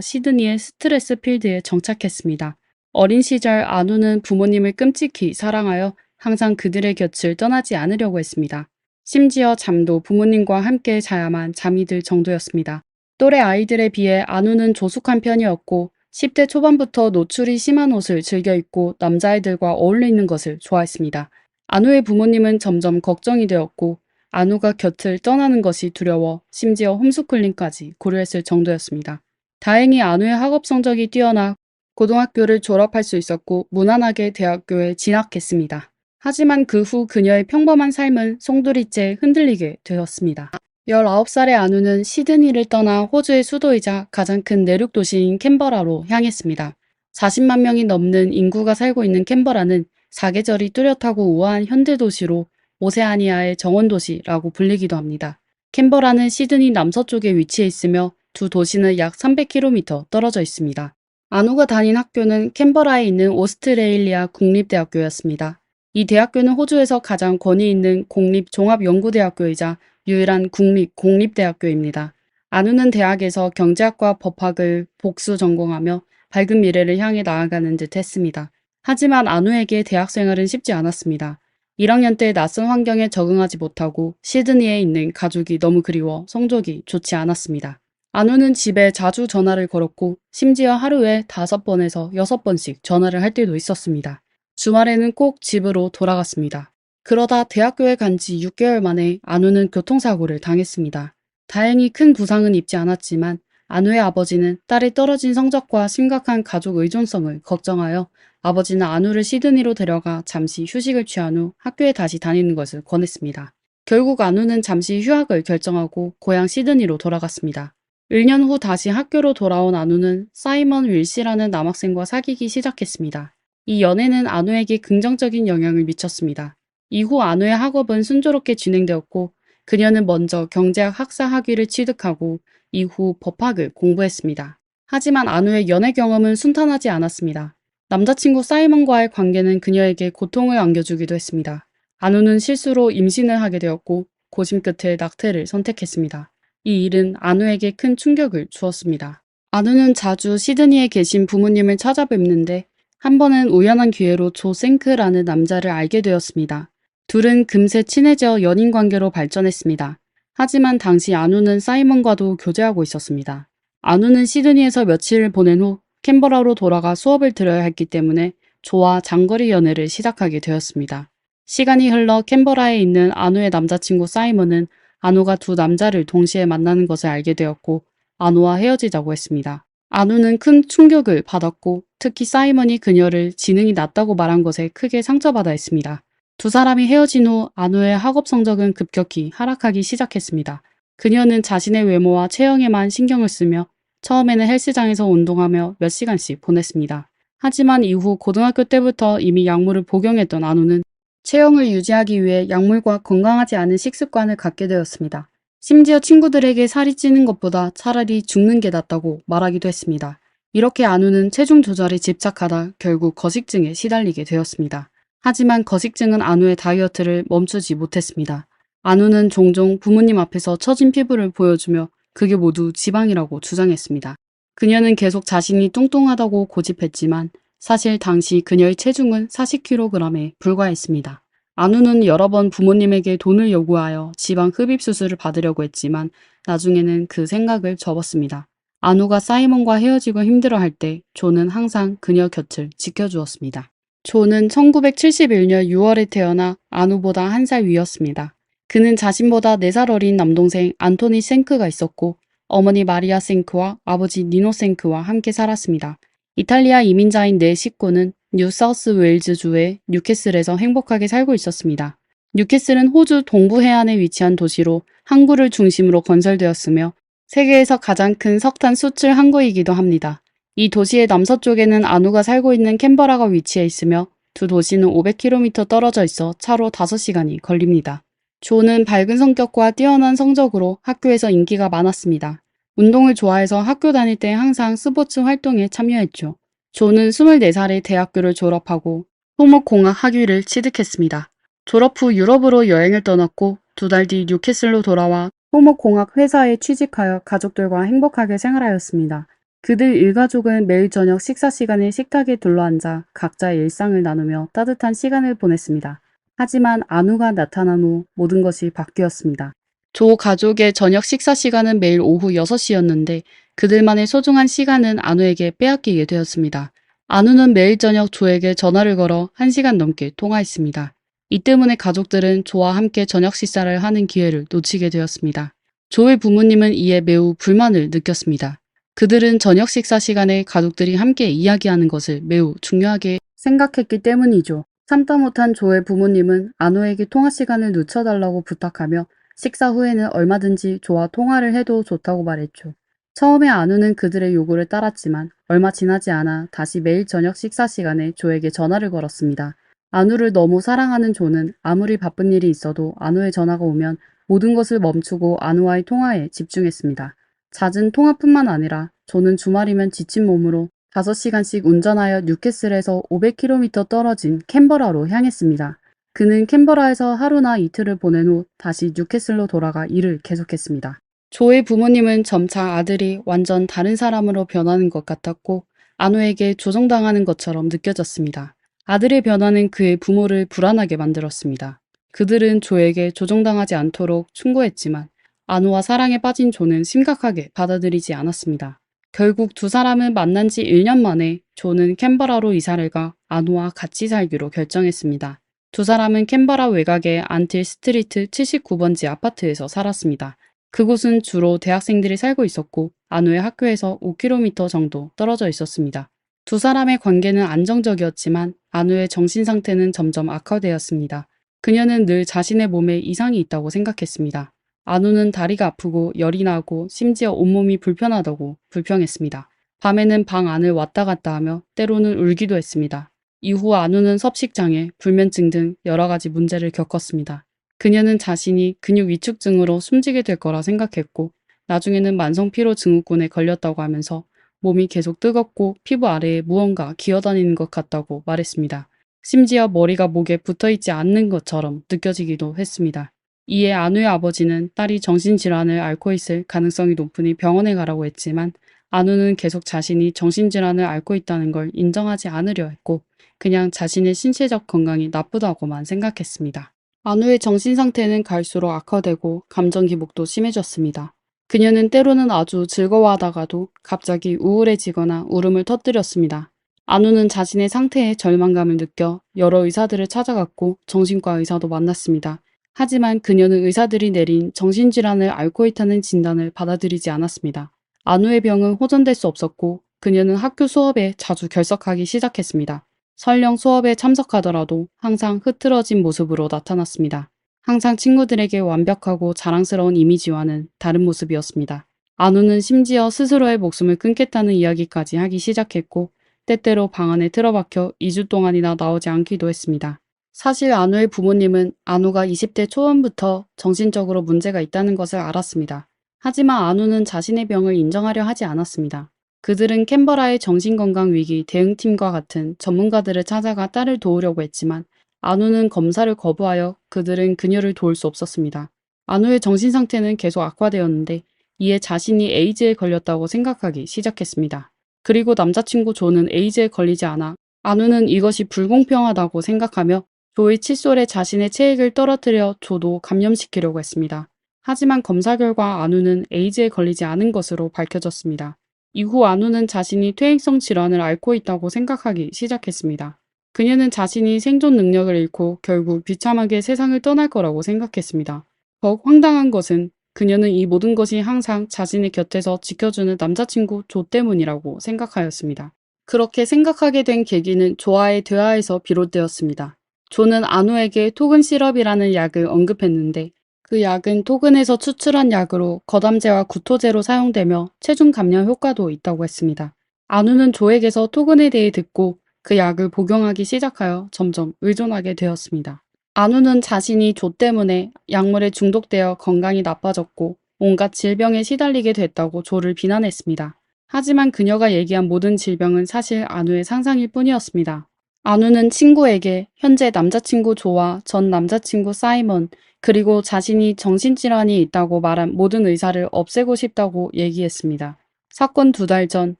시드니의 스트레스 필드에 정착했습니다. 어린 시절 아누는 부모님을 끔찍히 사랑하여 항상 그들의 곁을 떠나지 않으려고 했습니다. 심지어 잠도 부모님과 함께 자야만 잠이 들 정도였습니다. 또래 아이들에 비해 아누는 조숙한 편이었고 10대 초반부터 노출이 심한 옷을 즐겨 입고 남자애들과 어울리는 것을 좋아했습니다. 아누의 부모님은 점점 걱정이 되었고 아누가 곁을 떠나는 것이 두려워 심지어 홈스쿨링까지 고려했을 정도였습니다. 다행히 아누의 학업 성적이 뛰어나 고등학교를 졸업할 수 있었고 무난하게 대학교에 진학했습니다. 하지만 그 후 그녀의 평범한 삶은 송두리째 흔들리게 되었습니다. 19살의 아누는 시드니를 떠나 호주의 수도이자 가장 큰 내륙 도시인 캔버라로 향했습니다. 40만 명이 넘는 인구가 살고 있는 캔버라는 사계절이 뚜렷하고 우아한 현대도시로 오세아니아의 정원도시라고 불리기도 합니다. 캔버라는 시드니 남서쪽에 위치해 있으며 두 도시는 약 300km 떨어져 있습니다. 아누가 다닌 학교는 캔버라에 있는 오스트레일리아 국립대학교였습니다. 이 대학교는 호주에서 가장 권위 있는 공립종합연구대학교이자 유일한 공립대학교입니다. 아누는 대학에서 경제학과 법학을 복수 전공하며 밝은 미래를 향해 나아가는 듯 했습니다. 하지만 아누에게 대학 생활은 쉽지 않았습니다. 1학년 때 낯선 환경에 적응하지 못하고 시드니에 있는 가족이 너무 그리워 성적이 좋지 않았습니다. 아누는 집에 자주 전화를 걸었고 심지어 하루에 5번에서 6번씩 전화를 할 때도 있었습니다. 주말에는 꼭 집으로 돌아갔습니다. 그러다 대학교에 간 지 6개월 만에 아누는 교통사고를 당했습니다. 다행히 큰 부상은 입지 않았지만 아누의 아버지는 딸의 떨어진 성적과 심각한 가족 의존성을 걱정하여 아버지는 아누를 시드니로 데려가 잠시 휴식을 취한 후 학교에 다시 다니는 것을 권했습니다. 결국 아누는 잠시 휴학을 결정하고 고향 시드니로 돌아갔습니다. 1년 후 다시 학교로 돌아온 아누는 사이먼 윌시라는 남학생과 사귀기 시작했습니다. 이 연애는 아누에게 긍정적인 영향을 미쳤습니다. 이후 아누의 학업은 순조롭게 진행되었고 그녀는 먼저 경제학 학사 학위를 취득하고 이후 법학을 공부했습니다. 하지만 안우의 연애 경험은 순탄하지 않았습니다. 남자친구 사이먼과의 관계는 그녀에게 고통을 안겨주기도 했습니다. 안우는 실수로 임신을 하게 되었고 고심 끝에 낙태를 선택했습니다. 이 일은 안우에게 큰 충격을 주었습니다. 안우는 자주 시드니에 계신 부모님을 찾아뵙는데 한 번은 우연한 기회로 조 생크라는 남자를 알게 되었습니다. 둘은 금세 친해져 연인 관계로 발전했습니다. 하지만 당시 안우는 사이먼과도 교제하고 있었습니다. 안우는 시드니에서 며칠을 보낸 후 캔버라로 돌아가 수업을 들어야 했기 때문에 조와 장거리 연애를 시작하게 되었습니다. 시간이 흘러 캔버라에 있는 안우의 남자친구 사이먼은 안우가 두 남자를 동시에 만나는 것을 알게 되었고 안우와 헤어지자고 했습니다. 안우는 큰 충격을 받았고 특히 사이먼이 그녀를 지능이 낮다고 말한 것에 크게 상처받아 했습니다. 두 사람이 헤어진 후 안우의 학업 성적은 급격히 하락하기 시작했습니다. 그녀는 자신의 외모와 체형에만 신경을 쓰며 처음에는 헬스장에서 운동하며 몇 시간씩 보냈습니다. 하지만 이후 고등학교 때부터 이미 약물을 복용했던 안우는 체형을 유지하기 위해 약물과 건강하지 않은 식습관을 갖게 되었습니다. 심지어 친구들에게 살이 찌는 것보다 차라리 죽는 게 낫다고 말하기도 했습니다. 이렇게 안우는 체중 조절에 집착하다 결국 거식증에 시달리게 되었습니다. 하지만 거식증은 안우의 다이어트를 멈추지 못했습니다. 안우는 종종 부모님 앞에서 처진 피부를 보여주며 그게 모두 지방이라고 주장했습니다. 그녀는 계속 자신이 뚱뚱하다고 고집했지만 사실 당시 그녀의 체중은 40kg에 불과했습니다. 안우는 여러 번 부모님에게 돈을 요구하여 지방 흡입 수술을 받으려고 했지만 나중에는 그 생각을 접었습니다. 안우가 사이먼과 헤어지고 힘들어할 때 조는 항상 그녀 곁을 지켜주었습니다. 조는 1971년 6월에 태어나 안우보다 1살 위였습니다. 그는 자신보다 4살 어린 남동생 안토니 생크가 있었고 어머니 마리아 생크와 아버지 니노 생크와 함께 살았습니다. 이탈리아 이민자인 네 식구는 뉴사우스 웨일즈주의 뉴캐슬에서 행복하게 살고 있었습니다. 뉴캐슬은 호주 동부 해안에 위치한 도시로 항구를 중심으로 건설되었으며 세계에서 가장 큰 석탄 수출 항구이기도 합니다. 이 도시의 남서쪽에는 안우가 살고 있는 캔버라가 위치해 있으며 두 도시는 500km 떨어져 있어 차로 5시간이 걸립니다. 조는 밝은 성격과 뛰어난 성적으로 학교에서 인기가 많았습니다. 운동을 좋아해서 학교 다닐 때 항상 스포츠 활동에 참여했죠. 조는 24살에 대학교를 졸업하고 토목공학 학위를 취득했습니다. 졸업 후 유럽으로 여행을 떠났고 2달 뒤 뉴캐슬로 돌아와 토목공학 회사에 취직하여 가족들과 행복하게 생활하였습니다. 그들 일가족은 매일 저녁 식사 시간에 식탁에 둘러앉아 각자의 일상을 나누며 따뜻한 시간을 보냈습니다. 하지만 안우가 나타난 후 모든 것이 바뀌었습니다. 조 가족의 저녁 식사 시간은 매일 오후 6시였는데 그들만의 소중한 시간은 안우에게 빼앗기게 되었습니다. 안우는 매일 저녁 조에게 전화를 걸어 1시간 넘게 통화했습니다. 이 때문에 가족들은 조와 함께 저녁 식사를 하는 기회를 놓치게 되었습니다. 조의 부모님은 이에 매우 불만을 느꼈습니다. 그들은 저녁 식사 시간에 가족들이 함께 이야기하는 것을 매우 중요하게 생각했기 때문이죠. 참다 못한 조의 부모님은 안우에게 통화 시간을 늦춰달라고 부탁하며 식사 후에는 얼마든지 조와 통화를 해도 좋다고 말했죠. 처음에 안우는 그들의 요구를 따랐지만 얼마 지나지 않아 다시 매일 저녁 식사 시간에 조에게 전화를 걸었습니다. 안우를 너무 사랑하는 조는 아무리 바쁜 일이 있어도 안우의 전화가 오면 모든 것을 멈추고 안우와의 통화에 집중했습니다. 잦은 통화뿐만 아니라 조는 주말이면 지친 몸으로 5시간씩 운전하여 뉴캐슬에서 500km 떨어진 캔버라로 향했습니다. 그는 캔버라에서 하루나 이틀을 보낸 후 다시 뉴캐슬로 돌아가 일을 계속했습니다. 조의 부모님은 점차 아들이 완전 다른 사람으로 변하는 것 같았고 안우에게 조종당하는 것처럼 느껴졌습니다. 아들의 변화는 그의 부모를 불안하게 만들었습니다. 그들은 조에게 조종당하지 않도록 충고했지만 안우와 사랑에 빠진 조는 심각하게 받아들이지 않았습니다. 결국 두 사람은 만난 지 1년 만에 조는 캔버라로 이사를 가 안우와 같이 살기로 결정했습니다. 두 사람은 캔버라 외곽의 안틸 스트리트 79번지 아파트에서 살았습니다. 그곳은 주로 대학생들이 살고 있었고 안우의 학교에서 5km 정도 떨어져 있었습니다. 두 사람의 관계는 안정적이었지만 안우의 정신 상태는 점점 악화되었습니다. 그녀는 늘 자신의 몸에 이상이 있다고 생각했습니다. 안우는 다리가 아프고 열이 나고 심지어 온몸이 불편하다고 불평했습니다. 밤에는 방 안을 왔다 갔다 하며 때로는 울기도 했습니다. 이후 안우는 섭식장애, 불면증 등 여러 가지 문제를 겪었습니다. 그녀는 자신이 근육 위축증으로 숨지게 될 거라 생각했고 나중에는 만성피로 증후군에 걸렸다고 하면서 몸이 계속 뜨겁고 피부 아래에 무언가 기어다니는 것 같다고 말했습니다. 심지어 머리가 목에 붙어있지 않는 것처럼 느껴지기도 했습니다. 이에 안우의 아버지는 딸이 정신질환을 앓고 있을 가능성이 높으니 병원에 가라고 했지만 안우는 계속 자신이 정신질환을 앓고 있다는 걸 인정하지 않으려 했고 그냥 자신의 신체적 건강이 나쁘다고만 생각했습니다. 안우의 정신 상태는 갈수록 악화되고 감정 기복도 심해졌습니다. 그녀는 때로는 아주 즐거워하다가도 갑자기 우울해지거나 울음을 터뜨렸습니다. 안우는 자신의 상태에 절망감을 느껴 여러 의사들을 찾아갔고 정신과 의사도 만났습니다. 하지만 그녀는 의사들이 내린 정신질환을 앓고 있다는 진단을 받아들이지 않았습니다. 안우의 병은 호전될 수 없었고 그녀는 학교 수업에 자주 결석하기 시작했습니다. 설령 수업에 참석하더라도 항상 흐트러진 모습으로 나타났습니다. 항상 친구들에게 완벽하고 자랑스러운 이미지와는 다른 모습이었습니다. 안우는 심지어 스스로의 목숨을 끊겠다는 이야기까지 하기 시작했고 때때로 방 안에 틀어박혀 2주 동안이나 나오지 않기도 했습니다. 사실 안우의 부모님은 안우가 20대 초반부터 정신적으로 문제가 있다는 것을 알았습니다. 하지만 안우는 자신의 병을 인정하려 하지 않았습니다. 그들은 캔버라의 정신건강위기 대응팀과 같은 전문가들을 찾아가 딸을 도우려고 했지만 안우는 검사를 거부하여 그들은 그녀를 도울 수 없었습니다. 안우의 정신 상태는 계속 악화되었는데 이에 자신이 에이즈에 걸렸다고 생각하기 시작했습니다. 그리고 남자친구 조는 에이즈에 걸리지 않아 안우는 이것이 불공평하다고 생각하며 조의 칫솔에 자신의 체액을 떨어뜨려 조도 감염시키려고 했습니다. 하지만 검사 결과 안우는 에이즈에 걸리지 않은 것으로 밝혀졌습니다. 이후 안우는 자신이 퇴행성 질환을 앓고 있다고 생각하기 시작했습니다. 그녀는 자신이 생존 능력을 잃고 결국 비참하게 세상을 떠날 거라고 생각했습니다. 더욱 황당한 것은 그녀는 이 모든 것이 항상 자신의 곁에서 지켜주는 남자친구 조 때문이라고 생각하였습니다. 그렇게 생각하게 된 계기는 조와의 대화에서 비롯되었습니다. 조는 안우에게 토근 시럽이라는 약을 언급했는데 그 약은 토근에서 추출한 약으로 거담제와 구토제로 사용되며 체중 감량 효과도 있다고 했습니다. 안우는 조에게서 토근에 대해 듣고 그 약을 복용하기 시작하여 점점 의존하게 되었습니다. 안우는 자신이 조 때문에 약물에 중독되어 건강이 나빠졌고 온갖 질병에 시달리게 됐다고 조를 비난했습니다. 하지만 그녀가 얘기한 모든 질병은 사실 안우의 상상일 뿐이었습니다. 안우는 친구에게 현재 남자친구 조와 전 남자친구 사이먼 그리고 자신이 정신질환이 있다고 말한 모든 의사를 없애고 싶다고 얘기했습니다. 사건 2달 전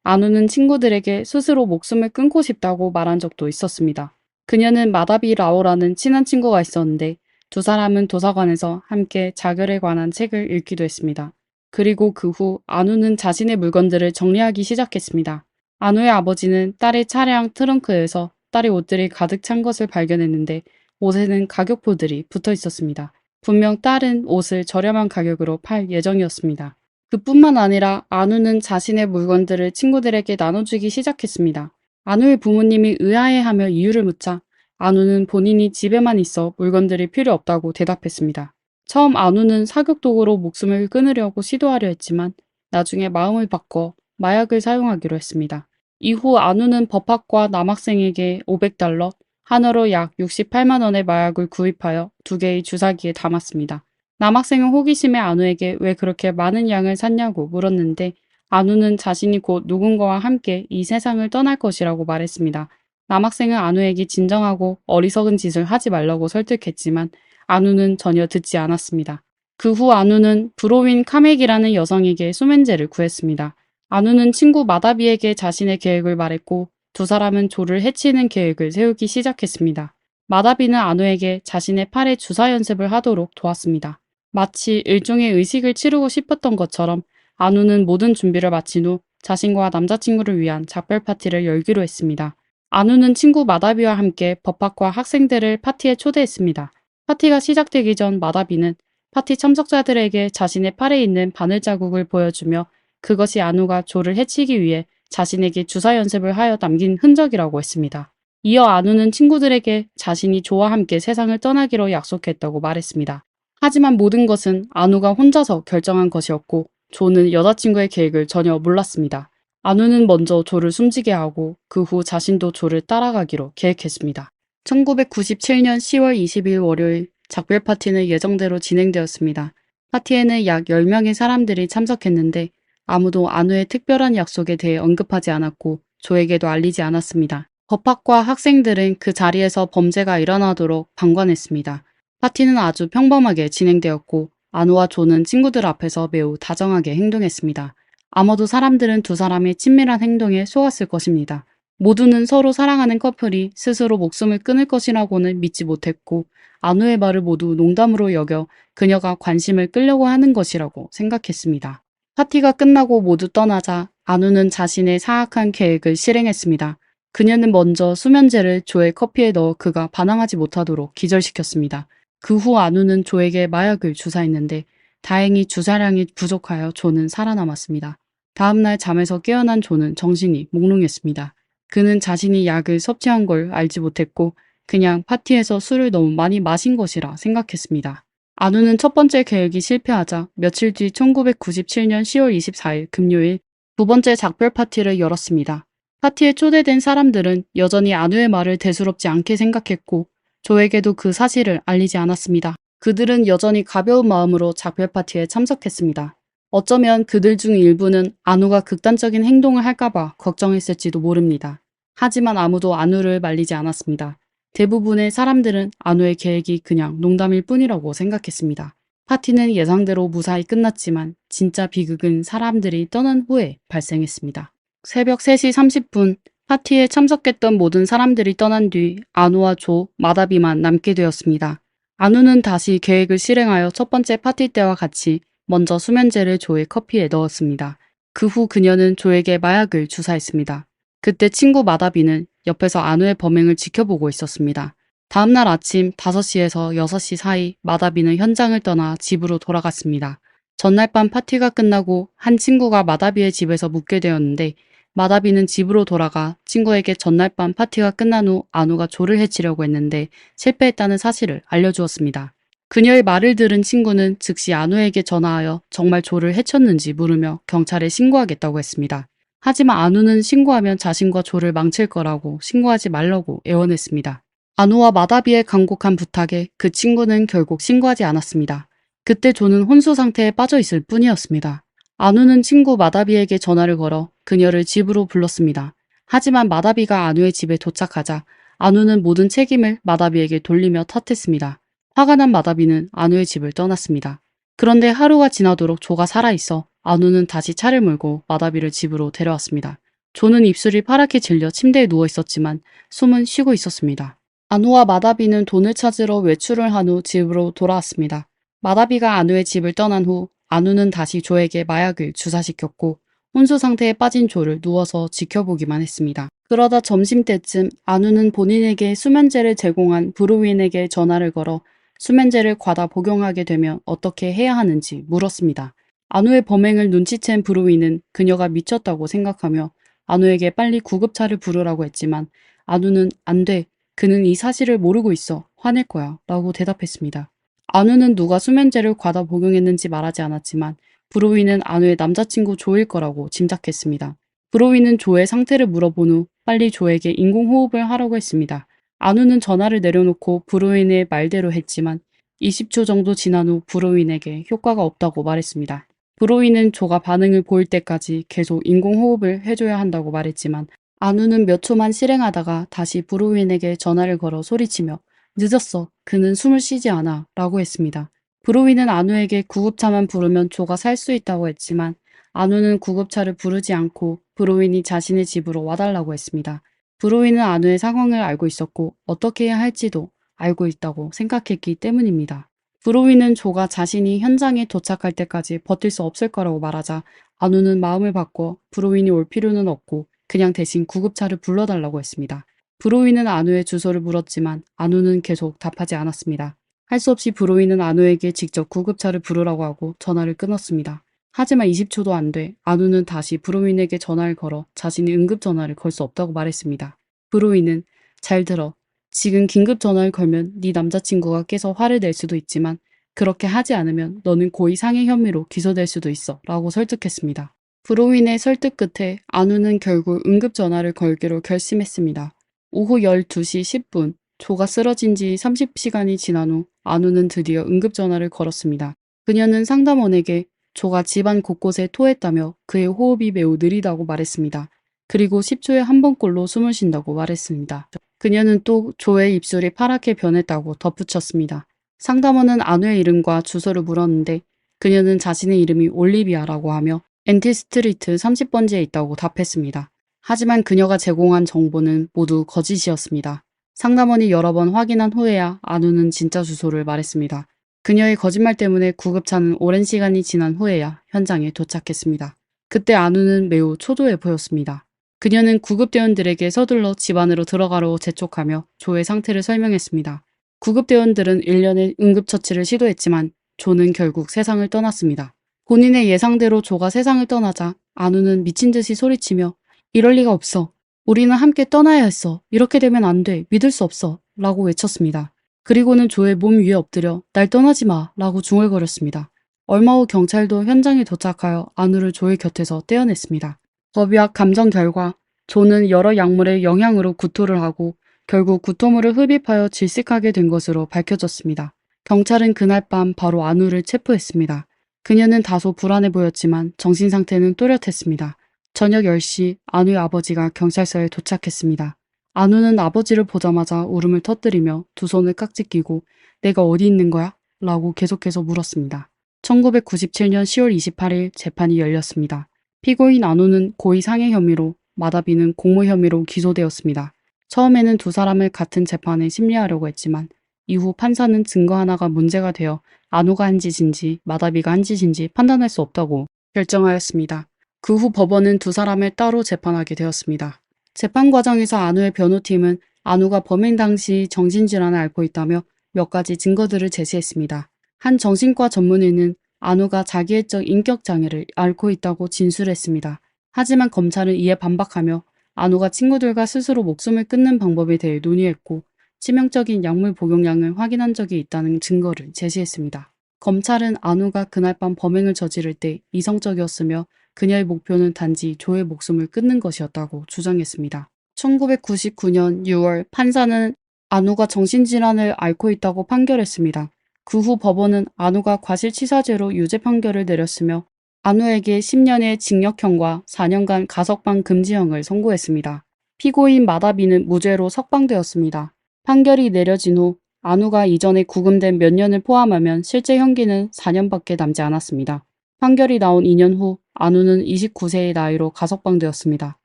안우는 친구들에게 스스로 목숨을 끊고 싶다고 말한 적도 있었습니다. 그녀는 마다비 라오라는 친한 친구가 있었는데 두 사람은 도서관에서 함께 자결에 관한 책을 읽기도 했습니다. 그리고 그 후 안우는 자신의 물건들을 정리하기 시작했습니다. 안우의 아버지는 딸의 차량 트렁크에서 딸의 옷들이 가득 찬 것을 발견했는데 옷에는 가격표들이 붙어 있었습니다. 분명 딸은 옷을 저렴한 가격으로 팔 예정이었습니다. 그뿐만 아니라 안우는 자신의 물건들을 친구들에게 나눠주기 시작했습니다. 안우의 부모님이 의아해하며 이유를 묻자 안우는 본인이 집에만 있어 물건들이 필요 없다고 대답했습니다. 처음 안우는 사격독으로 목숨을 끊으려고 시도하려 했지만 나중에 마음을 바꿔 마약을 사용하기로 했습니다. 이후 안우는 법학과 남학생에게 500달러, 한화로 약 68만 원의 마약을 구입하여 2개의 주사기에 담았습니다. 남학생은 호기심에 안우에게 왜 그렇게 많은 양을 샀냐고 물었는데 안우는 자신이 곧 누군가와 함께 이 세상을 떠날 것이라고 말했습니다. 남학생은 안우에게 진정하고 어리석은 짓을 하지 말라고 설득했지만 안우는 전혀 듣지 않았습니다. 그 후 안우는 브로윈 카맥이라는 여성에게 수면제를 구했습니다. 안우는 친구 마다비에게 자신의 계획을 말했고 두 사람은 조를 해치는 계획을 세우기 시작했습니다. 마다비는 안우에게 자신의 팔에 주사 연습을 하도록 도왔습니다. 마치 일종의 의식을 치르고 싶었던 것처럼 안우는 모든 준비를 마친 후 자신과 남자친구를 위한 작별 파티를 열기로 했습니다. 안우는 친구 마다비와 함께 법학과 학생들을 파티에 초대했습니다. 파티가 시작되기 전 마다비는 파티 참석자들에게 자신의 팔에 있는 바늘 자국을 보여주며 그것이 안우가 조를 해치기 위해 자신에게 주사 연습을 하여 남긴 흔적이라고 했습니다. 이어 안우는 친구들에게 자신이 조와 함께 세상을 떠나기로 약속했다고 말했습니다. 하지만 모든 것은 안우가 혼자서 결정한 것이었고 조는 여자친구의 계획을 전혀 몰랐습니다. 안우는 먼저 조를 숨지게 하고 그 후 자신도 조를 따라가기로 계획했습니다. 1997년 10월 20일 월요일 작별 파티는 예정대로 진행되었습니다. 파티에는 약 10명의 사람들이 참석했는데 아무도 안우의 특별한 약속에 대해 언급하지 않았고 조에게도 알리지 않았습니다. 법학과 학생들은 그 자리에서 범죄가 일어나도록 방관했습니다. 파티는 아주 평범하게 진행되었고 안우와 조는 친구들 앞에서 매우 다정하게 행동했습니다. 아마도 사람들은 두 사람의 친밀한 행동에 속았을 것입니다. 모두는 서로 사랑하는 커플이 스스로 목숨을 끊을 것이라고는 믿지 못했고 안우의 말을 모두 농담으로 여겨 그녀가 관심을 끌려고 하는 것이라고 생각했습니다. 파티가 끝나고 모두 떠나자 안우는 자신의 사악한 계획을 실행했습니다. 그녀는 먼저 수면제를 조의 커피에 넣어 그가 반항하지 못하도록 기절시켰습니다. 그 후 안우는 조에게 마약을 주사했는데 다행히 주사량이 부족하여 조는 살아남았습니다. 다음날 잠에서 깨어난 조는 정신이 몽롱했습니다. 그는 자신이 약을 섭취한 걸 알지 못했고 그냥 파티에서 술을 너무 많이 마신 것이라 생각했습니다. 안우는 첫 번째 계획이 실패하자 며칠 뒤 1997년 10월 24일 금요일 두 번째 작별 파티를 열었습니다. 파티에 초대된 사람들은 여전히 안우의 말을 대수롭지 않게 생각했고 조에게도 그 사실을 알리지 않았습니다. 그들은 여전히 가벼운 마음으로 작별 파티에 참석했습니다. 어쩌면 그들 중 일부는 안우가 극단적인 행동을 할까봐 걱정했을지도 모릅니다. 하지만 아무도 안우를 말리지 않았습니다. 대부분의 사람들은 안우의 계획이 그냥 농담일 뿐이라고 생각했습니다. 파티는 예상대로 무사히 끝났지만 진짜 비극은 사람들이 떠난 후에 발생했습니다. 새벽 3시 30분 파티에 참석했던 모든 사람들이 떠난 뒤 안우와 조, 마다비만 남게 되었습니다. 안우는 다시 계획을 실행하여 첫 번째 파티 때와 같이 먼저 수면제를 조의 커피에 넣었습니다. 그 후 그녀는 조에게 마약을 주사했습니다. 그때 친구 마다비는 옆에서 안우의 범행을 지켜보고 있었습니다. 다음날 아침 5시에서 6시 사이 마다비는 현장을 떠나 집으로 돌아갔습니다. 전날 밤 파티가 끝나고 한 친구가 마다비의 집에서 묵게 되었는데 마다비는 집으로 돌아가 친구에게 전날 밤 파티가 끝난 후 안우가 조를 해치려고 했는데 실패했다는 사실을 알려주었습니다. 그녀의 말을 들은 친구는 즉시 안우에게 전화하여 정말 조를 해쳤는지 물으며 경찰에 신고하겠다고 했습니다. 하지만 안우는 신고하면 자신과 조를 망칠 거라고 신고하지 말라고 애원했습니다. 안우와 마다비의 간곡한 부탁에 그 친구는 결국 신고하지 않았습니다. 그때 조는 혼수 상태에 빠져 있을 뿐이었습니다. 안우는 친구 마다비에게 전화를 걸어 그녀를 집으로 불렀습니다. 하지만 마다비가 안우의 집에 도착하자 안우는 모든 책임을 마다비에게 돌리며 탓했습니다. 화가 난 마다비는 안우의 집을 떠났습니다. 그런데 하루가 지나도록 조가 살아있어 안우는 다시 차를 몰고 마다비를 집으로 데려왔습니다. 조는 입술이 파랗게 질려 침대에 누워 있었지만 숨은 쉬고 있었습니다. 안우와 마다비는 돈을 찾으러 외출을 한 후 집으로 돌아왔습니다. 마다비가 안우의 집을 떠난 후 안우는 다시 조에게 마약을 주사시켰고 혼수 상태에 빠진 조를 누워서 지켜보기만 했습니다. 그러다 점심때쯤 안우는 본인에게 수면제를 제공한 브루윈에게 전화를 걸어 수면제를 과다 복용하게 되면 어떻게 해야 하는지 물었습니다. 안우의 범행을 눈치챈 브루윈은 그녀가 미쳤다고 생각하며 안우에게 빨리 구급차를 부르라고 했지만 안우는 안 돼. 그는 이 사실을 모르고 있어. 화낼 거야. 라고 대답했습니다. 안우는 누가 수면제를 과다 복용했는지 말하지 않았지만 브로위는 안우의 남자친구 조일 거라고 짐작했습니다. 브로위는 조의 상태를 물어본 후 빨리 조에게 인공호흡을 하라고 했습니다. 안우는 전화를 내려놓고 브로윈의 말대로 했지만 20초 정도 지난 후 브로윈에게 효과가 없다고 말했습니다. 브로윈은 조가 반응을 보일 때까지 계속 인공호흡을 해줘야 한다고 말했지만 안우는 몇 초만 실행하다가 다시 브로윈에게 전화를 걸어 소리치며 늦었어. 그는 숨을 쉬지 않아. 라고 했습니다. 브로윈은 안우에게 구급차만 부르면 조가 살 수 있다고 했지만 안우는 구급차를 부르지 않고 브로윈이 자신의 집으로 와달라고 했습니다. 브로윈은 안우의 상황을 알고 있었고 어떻게 해야 할지도 알고 있다고 생각했기 때문입니다. 브로윈은 조가 자신이 현장에 도착할 때까지 버틸 수 없을 거라고 말하자 안우는 마음을 바꿔 브로윈이 올 필요는 없고 그냥 대신 구급차를 불러달라고 했습니다. 브로윈은 안우의 주소를 물었지만 안우는 계속 답하지 않았습니다. 할 수 없이 브로윈은 안우에게 직접 구급차를 부르라고 하고 전화를 끊었습니다. 하지만 20초도 안 돼 안우는 다시 브로윈에게 전화를 걸어 자신이 응급전화를 걸 수 없다고 말했습니다. 브로윈은 잘 들어. 지금 긴급전화를 걸면 네 남자친구가 깨서 화를 낼 수도 있지만 그렇게 하지 않으면 너는 고의 상해 혐의로 기소될 수도 있어 라고 설득했습니다. 브로윈의 설득 끝에 안우는 결국 응급전화를 걸기로 결심했습니다. 오후 12시 10분 조가 쓰러진 지 30시간이 지난 후 안우는 드디어 응급전화를 걸었습니다. 그녀는 상담원에게 조가 집안 곳곳에 토했다며 그의 호흡이 매우 느리다고 말했습니다. 그리고 10초에 한 번꼴로 숨을 쉰다고 말했습니다. 그녀는 또 조의 입술이 파랗게 변했다고 덧붙였습니다. 상담원은 안우의 이름과 주소를 물었는데 그녀는 자신의 이름이 올리비아라고 하며 엔틸스트리트 30번지에 있다고 답했습니다. 하지만 그녀가 제공한 정보는 모두 거짓이었습니다. 상담원이 여러 번 확인한 후에야 안우는 진짜 주소를 말했습니다. 그녀의 거짓말 때문에 구급차는 오랜 시간이 지난 후에야 현장에 도착했습니다. 그때 안우는 매우 초조해 보였습니다. 그녀는 구급대원들에게 서둘러 집 안으로 들어가라고 재촉하며 조의 상태를 설명했습니다. 구급대원들은 일련의 응급처치를 시도했지만 조는 결국 세상을 떠났습니다. 본인의 예상대로 조가 세상을 떠나자 안우는 미친 듯이 소리치며 이럴 리가 없어. 우리는 함께 떠나야 했어. 이렇게 되면 안 돼. 믿을 수 없어. 라고 외쳤습니다. 그리고는 조의 몸 위에 엎드려 날 떠나지 마. 라고 중얼거렸습니다. 얼마 후 경찰도 현장에 도착하여 안우를 조의 곁에서 떼어냈습니다. 법의학 감정 결과 조는 여러 약물의 영향으로 구토를 하고 결국 구토물을 흡입하여 질식하게 된 것으로 밝혀졌습니다. 경찰은 그날 밤 바로 안우를 체포했습니다. 그녀는 다소 불안해 보였지만 정신 상태는 또렷했습니다. 저녁 10시 안우의 아버지가 경찰서에 도착했습니다. 안우는 아버지를 보자마자 울음을 터뜨리며 두 손을 깍지 끼고 내가 어디 있는 거야? 라고 계속해서 물었습니다. 1997년 10월 28일 재판이 열렸습니다. 피고인 안우는 고의 상해 혐의로 마다비는 공모 혐의로 기소되었습니다. 처음에는 두 사람을 같은 재판에 심리하려고 했지만 이후 판사는 증거 하나가 문제가 되어 안우가 한 짓인지 마다비가 한 짓인지 판단할 수 없다고 결정하였습니다. 그 후 법원은 두 사람을 따로 재판하게 되었습니다. 재판 과정에서 안우의 변호팀은 안우가 범행 당시 정신질환을 앓고 있다며 몇 가지 증거들을 제시했습니다. 한 정신과 전문의는 안우가 자기애적 인격장애를 앓고 있다고 진술했습니다. 하지만 검찰은 이에 반박하며 안우가 친구들과 스스로 목숨을 끊는 방법에 대해 논의했고 치명적인 약물 복용량을 확인한 적이 있다는 증거를 제시했습니다. 검찰은 안우가 그날 밤 범행을 저지를 때 이성적이었으며 그녀의 목표는 단지 조의 목숨을 끊는 것이었다고 주장했습니다. 1999년 6월 판사는 안우가 정신질환을 앓고 있다고 판결했습니다. 그 후 법원은 안우가 과실치사죄로 유죄 판결을 내렸으며 안우에게 10년의 징역형과 4년간 가석방 금지형을 선고했습니다. 피고인 마다비는 무죄로 석방되었습니다. 판결이 내려진 후 안우가 이전에 구금된 몇 년을 포함하면 실제 형기는 4년밖에 남지 않았습니다. 판결이 나온 2년 후 안우는 29세의 나이로 가석방되었습니다.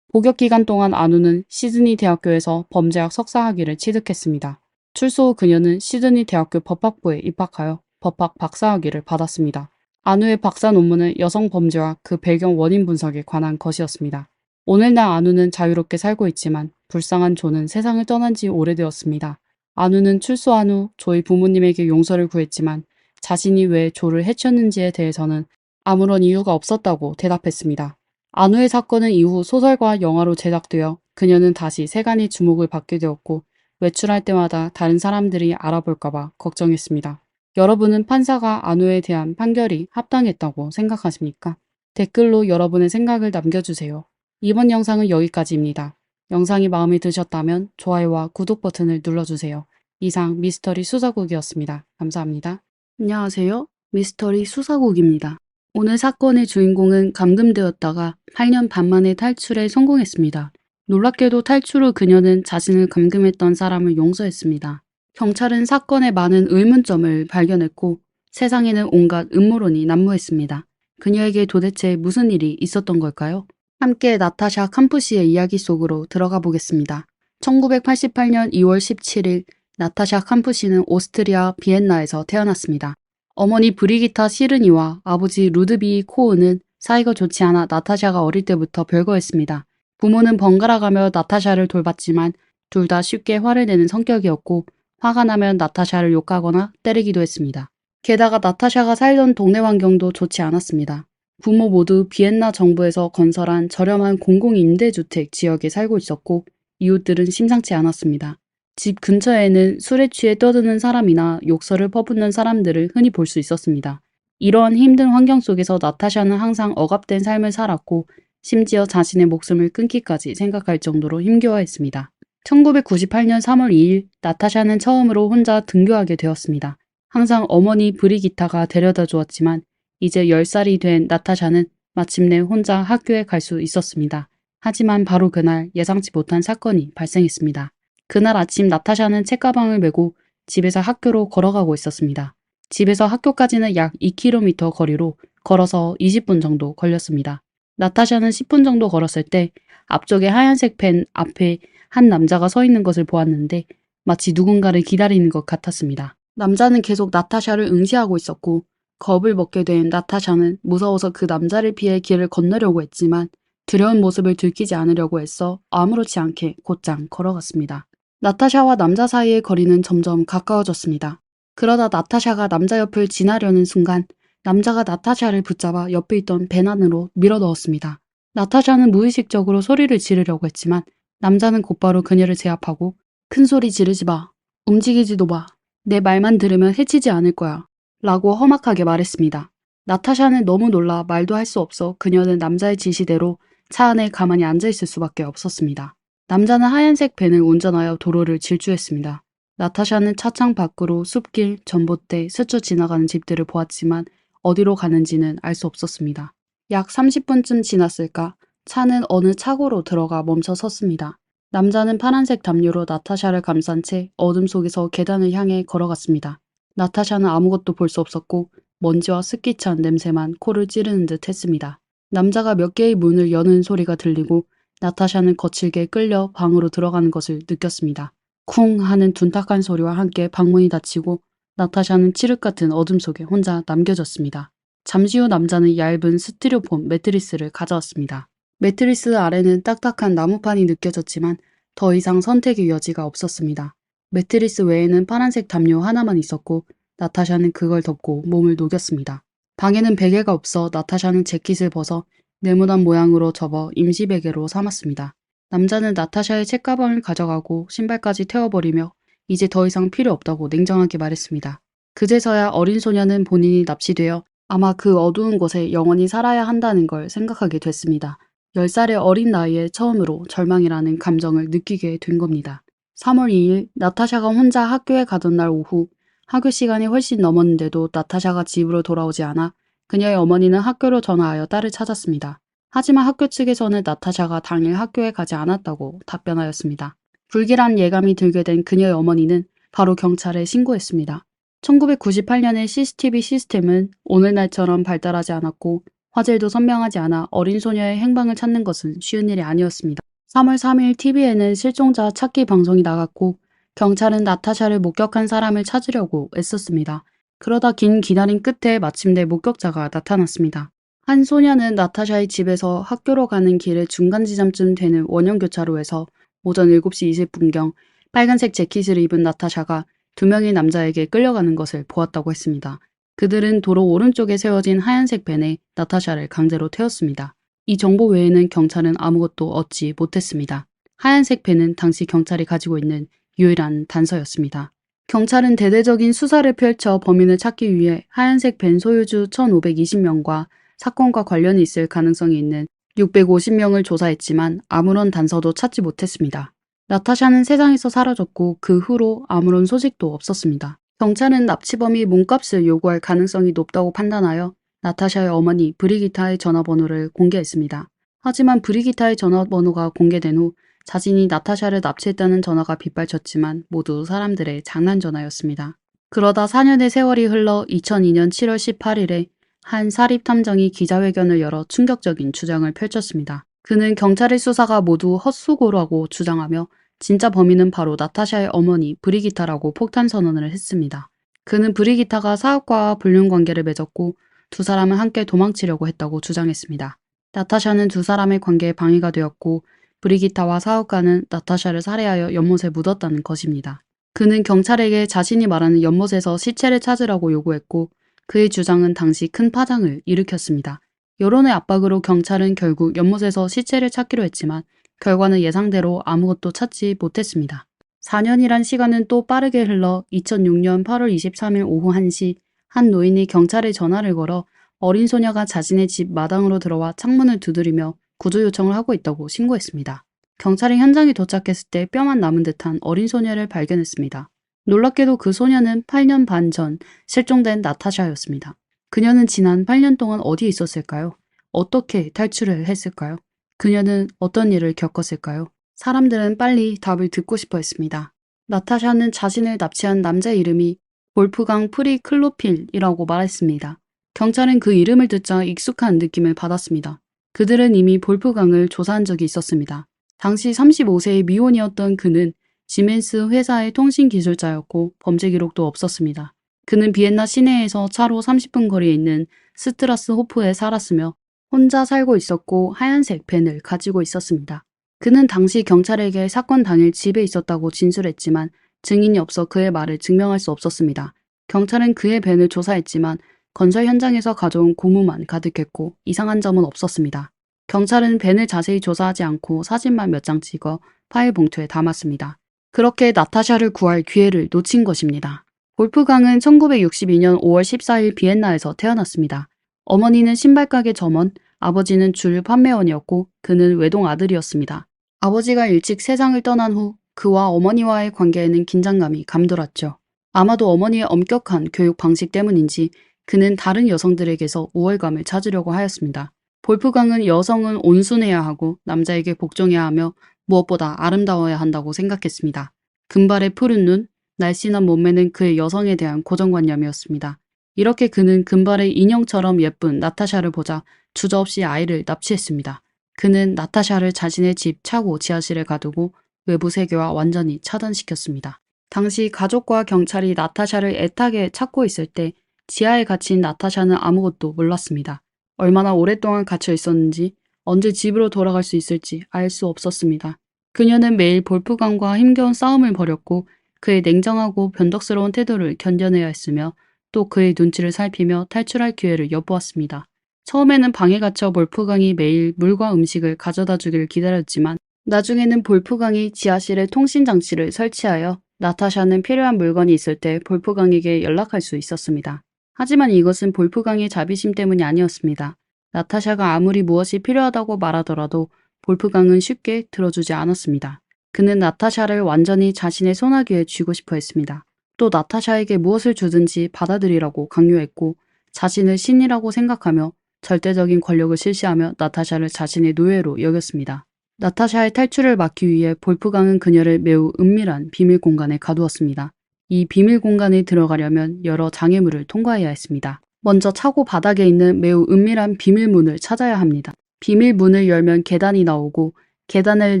복역 기간 동안 안우는 시드니 대학교에서 범죄학 석사학위를 취득했습니다. 출소 후 그녀는 시드니 대학교 법학부에 입학하여 법학 박사학위를 받았습니다. 안우의 박사 논문은 여성 범죄와 그 배경 원인 분석에 관한 것이었습니다. 오늘날 안우는 자유롭게 살고 있지만 불쌍한 조는 세상을 떠난 지 오래되었습니다. 안우는 출소한 후 조의 부모님에게 용서를 구했지만 자신이 왜 조를 해쳤는지에 대해서는 아무런 이유가 없었다고 대답했습니다. 안우의 사건은 이후 소설과 영화로 제작되어 그녀는 다시 세간의 주목을 받게 되었고 외출할 때마다 다른 사람들이 알아볼까봐 걱정했습니다. 여러분은 판사가 안우에 대한 판결이 합당했다고 생각하십니까? 댓글로 여러분의 생각을 남겨주세요. 이번 영상은 여기까지입니다. 영상이 마음에 드셨다면 좋아요와 구독 버튼을 눌러주세요. 이상 미스터리 수사국이었습니다. 감사합니다. 안녕하세요. 미스터리 수사국입니다. 오늘 사건의 주인공은 감금되었다가 8년 반 만에 탈출에 성공했습니다. 놀랍게도 탈출 후 그녀는 자신을 감금했던 사람을 용서했습니다. 경찰은 사건에 많은 의문점을 발견했고 세상에는 온갖 음모론이 난무했습니다. 그녀에게 도대체 무슨 일이 있었던 걸까요? 함께 나타샤 캄푸시의 이야기 속으로 들어가 보겠습니다. 1988년 2월 17일 나타샤 캄푸시는 오스트리아 비엔나에서 태어났습니다. 어머니 브리기타 시르니와 아버지 루드비 코우는 사이가 좋지 않아 나타샤가 어릴 때부터 별거했습니다. 부모는 번갈아가며 나타샤를 돌봤지만 둘 다 쉽게 화를 내는 성격이었고 화가 나면 나타샤를 욕하거나 때리기도 했습니다. 게다가 나타샤가 살던 동네 환경도 좋지 않았습니다. 부모 모두 비엔나 정부에서 건설한 저렴한 공공임대주택 지역에 살고 있었고 이웃들은 심상치 않았습니다. 집 근처에는 술에 취해 떠드는 사람이나 욕설을 퍼붓는 사람들을 흔히 볼 수 있었습니다. 이러한 힘든 환경 속에서 나타샤는 항상 억압된 삶을 살았고 심지어 자신의 목숨을 끊기까지 생각할 정도로 힘겨워했습니다. 1998년 3월 2일 나타샤는 처음으로 혼자 등교하게 되었습니다. 항상 어머니 브리기타가 데려다 주었지만 이제 10살이 된 나타샤는 마침내 혼자 학교에 갈 수 있었습니다. 하지만 바로 그날 예상치 못한 사건이 발생했습니다. 그날 아침 나타샤는 책가방을 메고 집에서 학교로 걸어가고 있었습니다. 집에서 학교까지는 약 2km 거리로 걸어서 20분 정도 걸렸습니다. 나타샤는 10분 정도 걸었을 때 앞쪽에 하얀색 밴 앞에 한 남자가 서 있는 것을 보았는데 마치 누군가를 기다리는 것 같았습니다. 남자는 계속 나타샤를 응시하고 있었고 겁을 먹게 된 나타샤는 무서워서 그 남자를 피해 길을 건너려고 했지만 두려운 모습을 들키지 않으려고 애써 아무렇지 않게 곧장 걸어갔습니다. 나타샤와 남자 사이의 거리는 점점 가까워졌습니다. 그러다 나타샤가 남자 옆을 지나려는 순간 남자가 나타샤를 붙잡아 옆에 있던 밴 안으로 밀어 넣었습니다. 나타샤는 무의식적으로 소리를 지르려고 했지만 남자는 곧바로 그녀를 제압하고 큰 소리 지르지 마. 움직이지도 마. 내 말만 들으면 해치지 않을 거야. 라고 험악하게 말했습니다. 나타샤는 너무 놀라 말도 할 수 없어 그녀는 남자의 지시대로 차 안에 가만히 앉아있을 수밖에 없었습니다. 남자는 하얀색 밴을 운전하여 도로를 질주했습니다. 나타샤는 차창 밖으로 숲길, 전봇대, 스쳐 지나가는 집들을 보았지만 어디로 가는지는 알 수 없었습니다. 약 30분쯤 지났을까 차는 어느 차고로 들어가 멈춰 섰습니다. 남자는 파란색 담요로 나타샤를 감싼 채 어둠 속에서 계단을 향해 걸어갔습니다. 나타샤는 아무것도 볼 수 없었고 먼지와 습기 찬 냄새만 코를 찌르는 듯 했습니다. 남자가 몇 개의 문을 여는 소리가 들리고 나타샤는 거칠게 끌려 방으로 들어가는 것을 느꼈습니다. 쿵 하는 둔탁한 소리와 함께 방문이 닫히고 나타샤는 칠흑 같은 어둠 속에 혼자 남겨졌습니다. 잠시 후 남자는 얇은 스티로폼 매트리스를 가져왔습니다. 매트리스 아래는 딱딱한 나무판이 느껴졌지만 더 이상 선택의 여지가 없었습니다. 매트리스 외에는 파란색 담요 하나만 있었고 나타샤는 그걸 덮고 몸을 녹였습니다. 방에는 베개가 없어 나타샤는 재킷을 벗어 네모난 모양으로 접어 임시 베개로 삼았습니다. 남자는 나타샤의 책가방을 가져가고 신발까지 태워버리며 이제 더 이상 필요 없다고 냉정하게 말했습니다. 그제서야 어린 소녀는 본인이 납치되어 아마 그 어두운 곳에 영원히 살아야 한다는 걸 생각하게 됐습니다. 10살의 어린 나이에 처음으로 절망이라는 감정을 느끼게 된 겁니다. 3월 2일 나타샤가 혼자 학교에 가던 날 오후 학교 시간이 훨씬 넘었는데도 나타샤가 집으로 돌아오지 않아 그녀의 어머니는 학교로 전화하여 딸을 찾았습니다. 하지만 학교 측에서는 나타샤가 당일 학교에 가지 않았다고 답변하였습니다. 불길한 예감이 들게 된 그녀의 어머니는 바로 경찰에 신고했습니다. 1998년의 CCTV 시스템은 오늘날처럼 발달하지 않았고 화질도 선명하지 않아 어린 소녀의 행방을 찾는 것은 쉬운 일이 아니었습니다. 3월 3일 TV에는 실종자 찾기 방송이 나갔고 경찰은 나타샤를 목격한 사람을 찾으려고 애썼습니다. 그러다 긴 기다림 끝에 마침내 목격자가 나타났습니다. 한 소녀는 나타샤의 집에서 학교로 가는 길의 중간 지점쯤 되는 원형교차로에서 오전 7시 20분경 빨간색 재킷을 입은 나타샤가 2명의 남자에게 끌려가는 것을 보았다고 했습니다. 그들은 도로 오른쪽에 세워진 하얀색 밴에 나타샤를 강제로 태웠습니다. 이 정보 외에는 경찰은 아무것도 얻지 못했습니다. 하얀색 밴은 당시 경찰이 가지고 있는 유일한 단서였습니다. 경찰은 대대적인 수사를 펼쳐 범인을 찾기 위해 하얀색 밴 소유주 1,520명과 사건과 관련이 있을 가능성이 있는 650명을 조사했지만 아무런 단서도 찾지 못했습니다. 나타샤는 세상에서 사라졌고 그 후로 아무런 소식도 없었습니다. 경찰은 납치범이 몸값을 요구할 가능성이 높다고 판단하여 나타샤의 어머니 브리기타의 전화번호를 공개했습니다. 하지만 브리기타의 전화번호가 공개된 후 자신이 나타샤를 납치했다는 전화가 빗발쳤지만 모두 사람들의 장난 전화였습니다. 그러다 4년의 세월이 흘러 2002년 7월 18일에 한 사립탐정이 기자회견을 열어 충격적인 주장을 펼쳤습니다. 그는 경찰의 수사가 모두 헛수고라고 주장하며 진짜 범인은 바로 나타샤의 어머니 브리기타라고 폭탄 선언을 했습니다. 그는 브리기타가 사업가와 불륜관계를 맺었고 두 사람은 함께 도망치려고 했다고 주장했습니다. 나타샤는 두 사람의 관계에 방해가 되었고 브리기타와 사업가는 나타샤를 살해하여 연못에 묻었다는 것입니다. 그는 경찰에게 자신이 말하는 연못에서 시체를 찾으라고 요구했고 그의 주장은 당시 큰 파장을 일으켰습니다. 여론의 압박으로 경찰은 결국 연못에서 시체를 찾기로 했지만 결과는 예상대로 아무것도 찾지 못했습니다. 4년이란 시간은 또 빠르게 흘러 2006년 8월 23일 오후 1시 한 노인이 경찰에 전화를 걸어 어린 소녀가 자신의 집 마당으로 들어와 창문을 두드리며 구조 요청을 하고 있다고 신고했습니다. 경찰이 현장에 도착했을 때 뼈만 남은 듯한 어린 소녀를 발견했습니다. 놀랍게도 그 소녀는 8년 반 전 실종된 나타샤였습니다. 그녀는 지난 8년 동안 어디에 있었을까요? 어떻게 탈출을 했을까요? 그녀는 어떤 일을 겪었을까요? 사람들은 빨리 답을 듣고 싶어 했습니다. 나타샤는 자신을 납치한 남자의 이름이 볼프강 프리클로필이라고 말했습니다. 경찰은 그 이름을 듣자 익숙한 느낌을 받았습니다. 그들은 이미 볼프강을 조사한 적이 있었습니다. 당시 35세의 미혼이었던 그는 지멘스 회사의 통신 기술자였고 범죄 기록도 없었습니다. 그는 비엔나 시내에서 차로 30분 거리에 있는 스트라스 호프에 살았으며 혼자 살고 있었고 하얀색 밴을 가지고 있었습니다. 그는 당시 경찰에게 사건 당일 집에 있었다고 진술했지만 증인이 없어 그의 말을 증명할 수 없었습니다. 경찰은 그의 밴을 조사했지만 건설 현장에서 가져온 고무만 가득했고 이상한 점은 없었습니다. 경찰은 밴을 자세히 조사하지 않고 사진만 몇 장 찍어 파일 봉투에 담았습니다. 그렇게 나타샤를 구할 기회를 놓친 것입니다. 볼프강은 1962년 5월 14일 비엔나에서 태어났습니다. 어머니는 신발가게 점원, 아버지는 줄 판매원이었고 그는 외동 아들이었습니다. 아버지가 일찍 세상을 떠난 후 그와 어머니와의 관계에는 긴장감이 감돌았죠. 아마도 어머니의 엄격한 교육 방식 때문인지 그는 다른 여성들에게서 우월감을 찾으려고 하였습니다. 볼프강은 여성은 온순해야 하고 남자에게 복종해야 하며 무엇보다 아름다워야 한다고 생각했습니다. 금발의 푸른 눈, 날씬한 몸매는 그의 여성에 대한 고정관념이었습니다. 이렇게 그는 금발의 인형처럼 예쁜 나타샤를 보자 주저없이 아이를 납치했습니다. 그는 나타샤를 자신의 집 차고 지하실에 가두고 외부 세계와 완전히 차단시켰습니다. 당시 가족과 경찰이 나타샤를 애타게 찾고 있을 때 지하에 갇힌 나타샤는 아무것도 몰랐습니다. 얼마나 오랫동안 갇혀 있었는지, 언제 집으로 돌아갈 수 있을지 알 수 없었습니다. 그녀는 매일 볼프강과 힘겨운 싸움을 벌였고 그의 냉정하고 변덕스러운 태도를 견뎌내야 했으며 또 그의 눈치를 살피며 탈출할 기회를 엿보았습니다. 처음에는 방에 갇혀 볼프강이 매일 물과 음식을 가져다 주길 기다렸지만 나중에는 볼프강이 지하실에 통신장치를 설치하여 나타샤는 필요한 물건이 있을 때 볼프강에게 연락할 수 있었습니다. 하지만 이것은 볼프강의 자비심 때문이 아니었습니다. 나타샤가 아무리 무엇이 필요하다고 말하더라도 볼프강은 쉽게 들어주지 않았습니다. 그는 나타샤를 완전히 자신의 손아귀에 쥐고 싶어 했습니다. 또 나타샤에게 무엇을 주든지 받아들이라고 강요했고 자신을 신이라고 생각하며 절대적인 권력을 실시하며 나타샤를 자신의 노예로 여겼습니다. 나타샤의 탈출을 막기 위해 볼프강은 그녀를 매우 은밀한 비밀 공간에 가두었습니다. 이 비밀 공간에 들어가려면 여러 장애물을 통과해야 했습니다. 먼저 차고 바닥에 있는 매우 은밀한 비밀문을 찾아야 합니다. 비밀문을 열면 계단이 나오고 계단을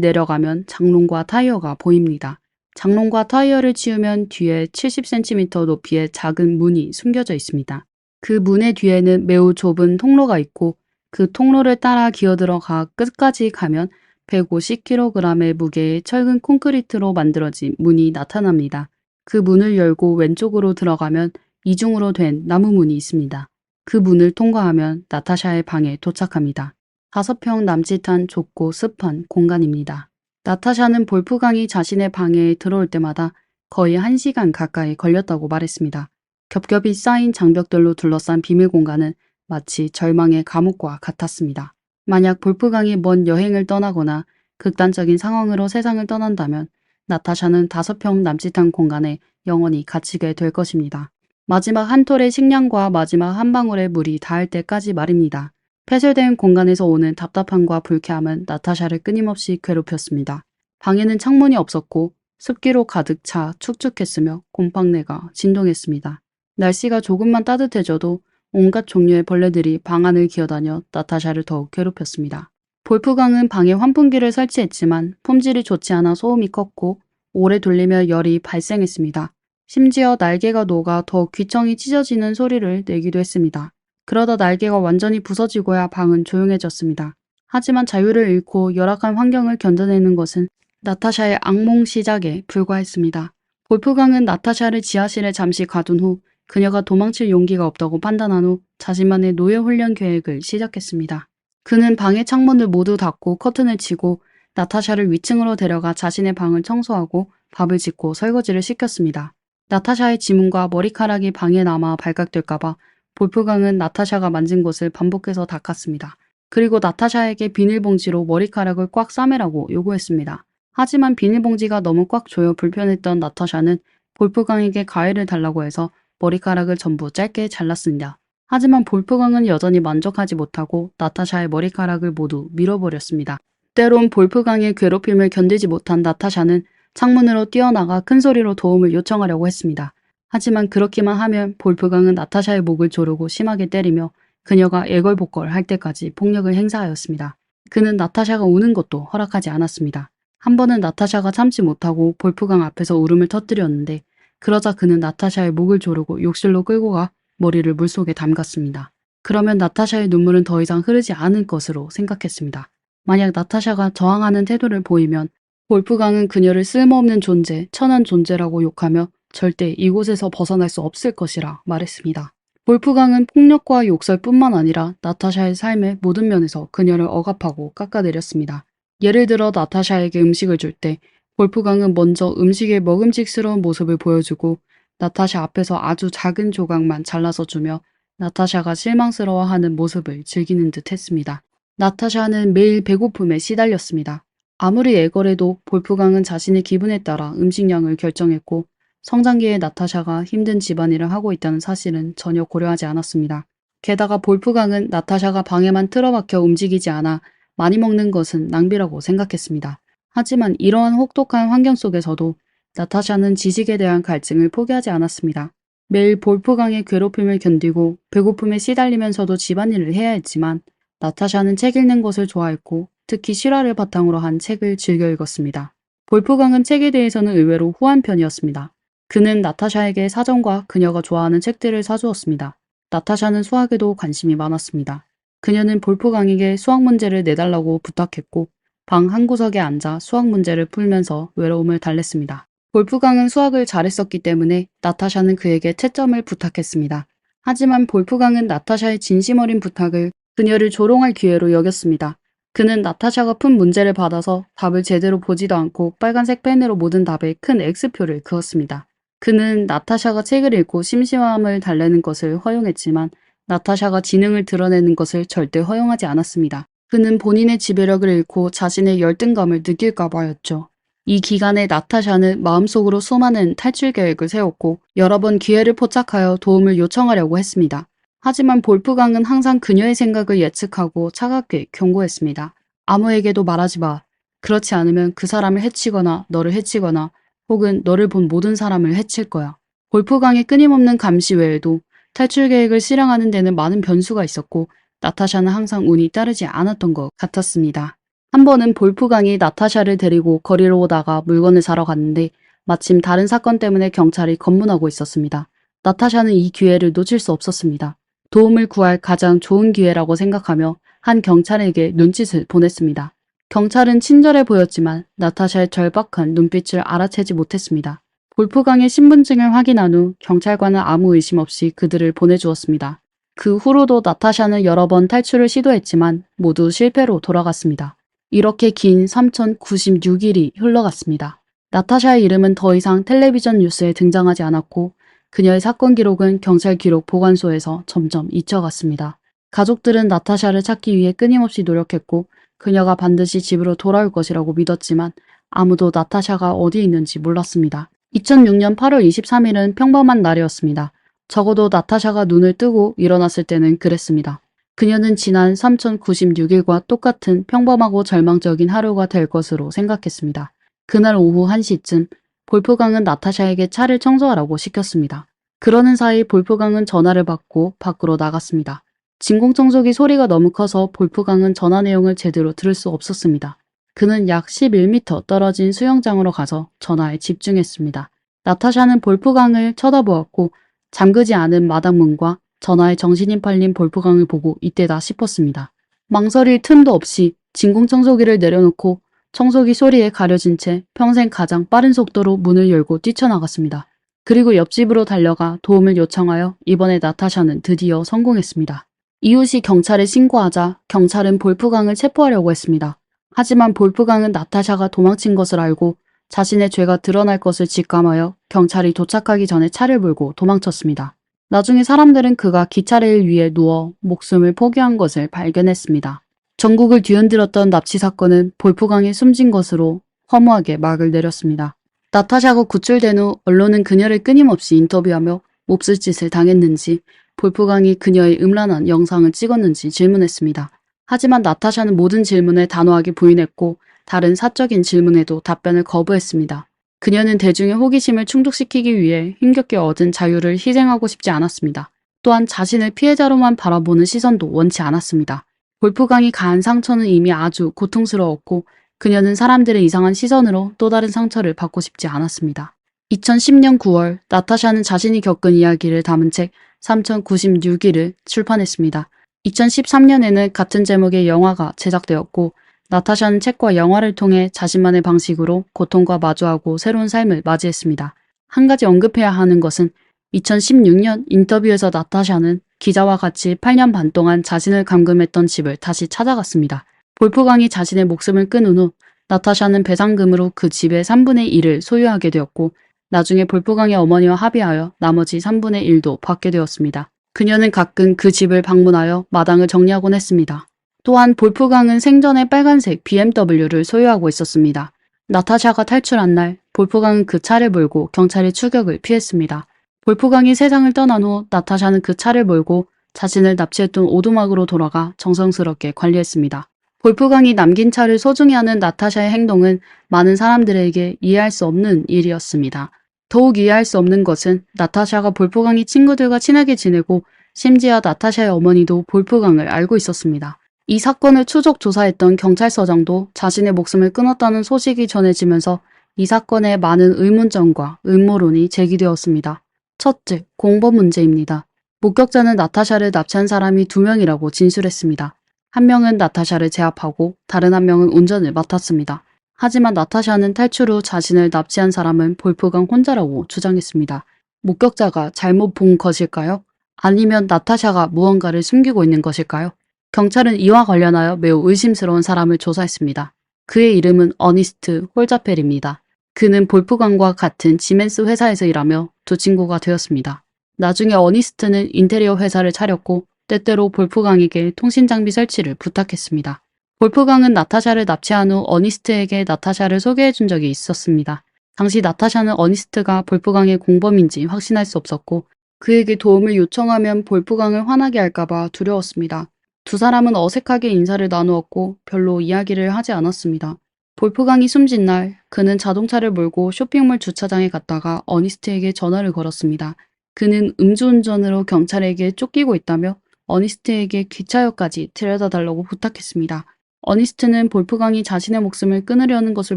내려가면 장롱과 타이어가 보입니다. 장롱과 타이어를 치우면 뒤에 70cm 높이의 작은 문이 숨겨져 있습니다. 그 문의 뒤에는 매우 좁은 통로가 있고 그 통로를 따라 기어들어가 끝까지 가면 150kg의 무게의 철근 콘크리트로 만들어진 문이 나타납니다. 그 문을 열고 왼쪽으로 들어가면 이중으로 된 나무 문이 있습니다. 그 문을 통과하면 나타샤의 방에 도착합니다. 5평 남짓한 좁고 습한 공간입니다. 나타샤는 볼프강이 자신의 방에 들어올 때마다 거의 1시간 가까이 걸렸다고 말했습니다. 겹겹이 쌓인 장벽들로 둘러싼 비밀 공간은 마치 절망의 감옥과 같았습니다. 만약 볼프강이 먼 여행을 떠나거나 극단적인 상황으로 세상을 떠난다면 나타샤는 5평 남짓한 공간에 영원히 갇히게 될 것입니다. 마지막 한 톨의 식량과 마지막 한 방울의 물이 닿을 때까지 말입니다. 폐쇄된 공간에서 오는 답답함과 불쾌함은 나타샤를 끊임없이 괴롭혔습니다. 방에는 창문이 없었고 습기로 가득 차 축축했으며 곰팡내가 진동했습니다. 날씨가 조금만 따뜻해져도 온갖 종류의 벌레들이 방 안을 기어다녀 나타샤를 더욱 괴롭혔습니다. 볼프강은 방에 환풍기를 설치했지만 품질이 좋지 않아 소음이 컸고 오래 돌리며 열이 발생했습니다. 심지어 날개가 녹아 더 귀청이 찢어지는 소리를 내기도 했습니다. 그러다 날개가 완전히 부서지고야 방은 조용해졌습니다. 하지만 자유를 잃고 열악한 환경을 견뎌내는 것은 나타샤의 악몽 시작에 불과했습니다. 볼프강은 나타샤를 지하실에 잠시 가둔 후 그녀가 도망칠 용기가 없다고 판단한 후 자신만의 노예 훈련 계획을 시작했습니다. 그는 방의 창문을 모두 닫고 커튼을 치고 나타샤를 위층으로 데려가 자신의 방을 청소하고 밥을 짓고 설거지를 시켰습니다. 나타샤의 지문과 머리카락이 방에 남아 발각될까봐 볼프강은 나타샤가 만진 곳을 반복해서 닦았습니다. 그리고 나타샤에게 비닐봉지로 머리카락을 꽉 싸매라고 요구했습니다. 하지만 비닐봉지가 너무 꽉 조여 불편했던 나타샤는 볼프강에게 가위를 달라고 해서 머리카락을 전부 짧게 잘랐습니다. 하지만 볼프강은 여전히 만족하지 못하고 나타샤의 머리카락을 모두 밀어버렸습니다. 때론 볼프강의 괴롭힘을 견디지 못한 나타샤는 창문으로 뛰어나가 큰 소리로 도움을 요청하려고 했습니다. 하지만 그렇게만 하면 볼프강은 나타샤의 목을 조르고 심하게 때리며 그녀가 애걸복걸 할 때까지 폭력을 행사하였습니다. 그는 나타샤가 우는 것도 허락하지 않았습니다. 한 번은 나타샤가 참지 못하고 볼프강 앞에서 울음을 터뜨렸는데 그러자 그는 나타샤의 목을 조르고 욕실로 끌고 가 머리를 물속에 담갔습니다. 그러면 나타샤의 눈물은 더 이상 흐르지 않을 것으로 생각했습니다. 만약 나타샤가 저항하는 태도를 보이면 볼프강은 그녀를 쓸모없는 존재, 천한 존재라고 욕하며 절대 이곳에서 벗어날 수 없을 것이라 말했습니다. 볼프강은 폭력과 욕설뿐만 아니라 나타샤의 삶의 모든 면에서 그녀를 억압하고 깎아내렸습니다. 예를 들어 나타샤에게 음식을 줄 때 볼프강은 먼저 음식의 먹음직스러운 모습을 보여주고 나타샤 앞에서 아주 작은 조각만 잘라서 주며 나타샤가 실망스러워하는 모습을 즐기는 듯 했습니다. 나타샤는 매일 배고픔에 시달렸습니다. 아무리 애걸해도 볼프강은 자신의 기분에 따라 음식량을 결정했고 성장기의 나타샤가 힘든 집안일을 하고 있다는 사실은 전혀 고려하지 않았습니다. 게다가 볼프강은 나타샤가 방에만 틀어박혀 움직이지 않아 많이 먹는 것은 낭비라고 생각했습니다. 하지만 이러한 혹독한 환경 속에서도 나타샤는 지식에 대한 갈증을 포기하지 않았습니다. 매일 볼프강의 괴롭힘을 견디고 배고픔에 시달리면서도 집안일을 해야 했지만 나타샤는 책 읽는 것을 좋아했고 특히 실화를 바탕으로 한 책을 즐겨 읽었습니다. 볼프강은 책에 대해서는 의외로 후한 편이었습니다. 그는 나타샤에게 사전과 그녀가 좋아하는 책들을 사주었습니다. 나타샤는 수학에도 관심이 많았습니다. 그녀는 볼프강에게 수학 문제를 내달라고 부탁했고 방 한 구석에 앉아 수학 문제를 풀면서 외로움을 달랬습니다. 볼프강은 수학을 잘했었기 때문에 나타샤는 그에게 채점을 부탁했습니다. 하지만 볼프강은 나타샤의 진심 어린 부탁을 그녀를 조롱할 기회로 여겼습니다. 그는 나타샤가 푼 문제를 받아서 답을 제대로 보지도 않고 빨간색 펜으로 모든 답에 큰 X표를 그었습니다. 그는 나타샤가 책을 읽고 심심함을 달래는 것을 허용했지만 나타샤가 지능을 드러내는 것을 절대 허용하지 않았습니다. 그는 본인의 지배력을 잃고 자신의 열등감을 느낄까 봐였죠. 이 기간에 나타샤는 마음속으로 수많은 탈출 계획을 세웠고 여러 번 기회를 포착하여 도움을 요청하려고 했습니다. 하지만 볼프강은 항상 그녀의 생각을 예측하고 차갑게 경고했습니다. 아무에게도 말하지 마. 그렇지 않으면 그 사람을 해치거나 너를 해치거나 혹은 너를 본 모든 사람을 해칠 거야. 볼프강의 끊임없는 감시 외에도 탈출 계획을 실행하는 데는 많은 변수가 있었고 나타샤는 항상 운이 따르지 않았던 것 같았습니다. 한 번은 볼프강이 나타샤를 데리고 거리로 오다가 물건을 사러 갔는데 마침 다른 사건 때문에 경찰이 검문하고 있었습니다. 나타샤는 이 기회를 놓칠 수 없었습니다. 도움을 구할 가장 좋은 기회라고 생각하며 한 경찰에게 눈짓을 보냈습니다. 경찰은 친절해 보였지만 나타샤의 절박한 눈빛을 알아채지 못했습니다. 볼프강의 신분증을 확인한 후 경찰관은 아무 의심 없이 그들을 보내주었습니다. 그 후로도 나타샤는 여러 번 탈출을 시도했지만 모두 실패로 돌아갔습니다. 이렇게 긴 3096일이 흘러갔습니다. 나타샤의 이름은 더 이상 텔레비전 뉴스에 등장하지 않았고 그녀의 사건 기록은 경찰 기록 보관소에서 점점 잊혀갔습니다. 가족들은 나타샤를 찾기 위해 끊임없이 노력했고 그녀가 반드시 집으로 돌아올 것이라고 믿었지만 아무도 나타샤가 어디에 있는지 몰랐습니다. 2006년 8월 23일은 평범한 날이었습니다. 적어도 나타샤가 눈을 뜨고 일어났을 때는 그랬습니다. 그녀는 지난 3096일과 똑같은 평범하고 절망적인 하루가 될 것으로 생각했습니다. 그날 오후 1시쯤 볼프강은 나타샤에게 차를 청소하라고 시켰습니다. 그러는 사이 볼프강은 전화를 받고 밖으로 나갔습니다. 진공청소기 소리가 너무 커서 볼프강은 전화 내용을 제대로 들을 수 없었습니다. 그는 약 11m 떨어진 수영장으로 가서 전화에 집중했습니다. 나타샤는 볼프강을 쳐다보았고 잠그지 않은 마당문과 전화에 정신이 팔린 볼프강을 보고 이때다 싶었습니다. 망설일 틈도 없이 진공청소기를 내려놓고 청소기 소리에 가려진 채 평생 가장 빠른 속도로 문을 열고 뛰쳐나갔습니다. 그리고 옆집으로 달려가 도움을 요청하여 이번에 나타샤는 드디어 성공했습니다. 이웃이 경찰에 신고하자 경찰은 볼프강을 체포하려고 했습니다. 하지만 볼프강은 나타샤가 도망친 것을 알고 자신의 죄가 드러날 것을 직감하여 경찰이 도착하기 전에 차를 몰고 도망쳤습니다. 나중에 사람들은 그가 기차레일 위에 누워 목숨을 포기한 것을 발견했습니다. 전국을 뒤흔들었던 납치 사건은 볼프강이 숨진 것으로 허무하게 막을 내렸습니다. 나타샤가 구출된 후 언론은 그녀를 끊임없이 인터뷰하며 몹쓸 짓을 당했는지 볼프강이 그녀의 음란한 영상을 찍었는지 질문했습니다. 하지만 나타샤는 모든 질문에 단호하게 부인했고 다른 사적인 질문에도 답변을 거부했습니다. 그녀는 대중의 호기심을 충족시키기 위해 힘겹게 얻은 자유를 희생하고 싶지 않았습니다. 또한 자신을 피해자로만 바라보는 시선도 원치 않았습니다. 볼프강이 가한 상처는 이미 아주 고통스러웠고 그녀는 사람들의 이상한 시선으로 또 다른 상처를 받고 싶지 않았습니다. 2010년 9월 나타샤는 자신이 겪은 이야기를 담은 책 3096일을 출판했습니다. 2013년에는 같은 제목의 영화가 제작되었고 나타샤는 책과 영화를 통해 자신만의 방식으로 고통과 마주하고 새로운 삶을 맞이했습니다. 한 가지 언급해야 하는 것은 2016년 인터뷰에서 나타샤는 기자와 같이 8년 반 동안 자신을 감금했던 집을 다시 찾아갔습니다. 볼프강이 자신의 목숨을 끊은 후 나타샤는 배상금으로 그 집의 3분의 1을 소유하게 되었고 나중에 볼프강의 어머니와 합의하여 나머지 3분의 1도 받게 되었습니다. 그녀는 가끔 그 집을 방문하여 마당을 정리하곤 했습니다. 또한 볼프강은 생전에 빨간색 BMW를 소유하고 있었습니다. 나타샤가 탈출한 날 볼프강은 그 차를 몰고 경찰의 추격을 피했습니다. 볼프강이 세상을 떠난 후 나타샤는 그 차를 몰고 자신을 납치했던 오두막으로 돌아가 정성스럽게 관리했습니다. 볼프강이 남긴 차를 소중히 하는 나타샤의 행동은 많은 사람들에게 이해할 수 없는 일이었습니다. 더욱 이해할 수 없는 것은 나타샤가 볼프강이 친구들과 친하게 지내고 심지어 나타샤의 어머니도 볼프강을 알고 있었습니다. 이 사건을 추적 조사했던 경찰서장도 자신의 목숨을 끊었다는 소식이 전해지면서 이 사건에 많은 의문점과 음모론이 제기되었습니다. 첫째, 공범 문제입니다. 목격자는 나타샤를 납치한 사람이 2명이라고 진술했습니다. 한 명은 나타샤를 제압하고 다른 한 명은 운전을 맡았습니다. 하지만 나타샤는 탈출 후 자신을 납치한 사람은 볼프강 혼자라고 주장했습니다. 목격자가 잘못 본 것일까요? 아니면 나타샤가 무언가를 숨기고 있는 것일까요? 경찰은 이와 관련하여 매우 의심스러운 사람을 조사했습니다. 그의 이름은 어니스트 홀자펠입니다. 그는 볼프강과 같은 지멘스 회사에서 일하며 두 친구가 되었습니다. 나중에 어니스트는 인테리어 회사를 차렸고 때때로 볼프강에게 통신장비 설치를 부탁했습니다. 볼프강은 나타샤를 납치한 후 어니스트에게 나타샤를 소개해준 적이 있었습니다. 당시 나타샤는 어니스트가 볼프강의 공범인지 확신할 수 없었고 그에게 도움을 요청하면 볼프강을 화나게 할까봐 두려웠습니다. 두 사람은 어색하게 인사를 나누었고 별로 이야기를 하지 않았습니다. 볼프강이 숨진 날 그는 자동차를 몰고 쇼핑몰 주차장에 갔다가 어니스트에게 전화를 걸었습니다. 그는 음주운전으로 경찰에게 쫓기고 있다며 어니스트에게 기차역까지 데려다 달라고 부탁했습니다. 어니스트는 볼프강이 자신의 목숨을 끊으려는 것을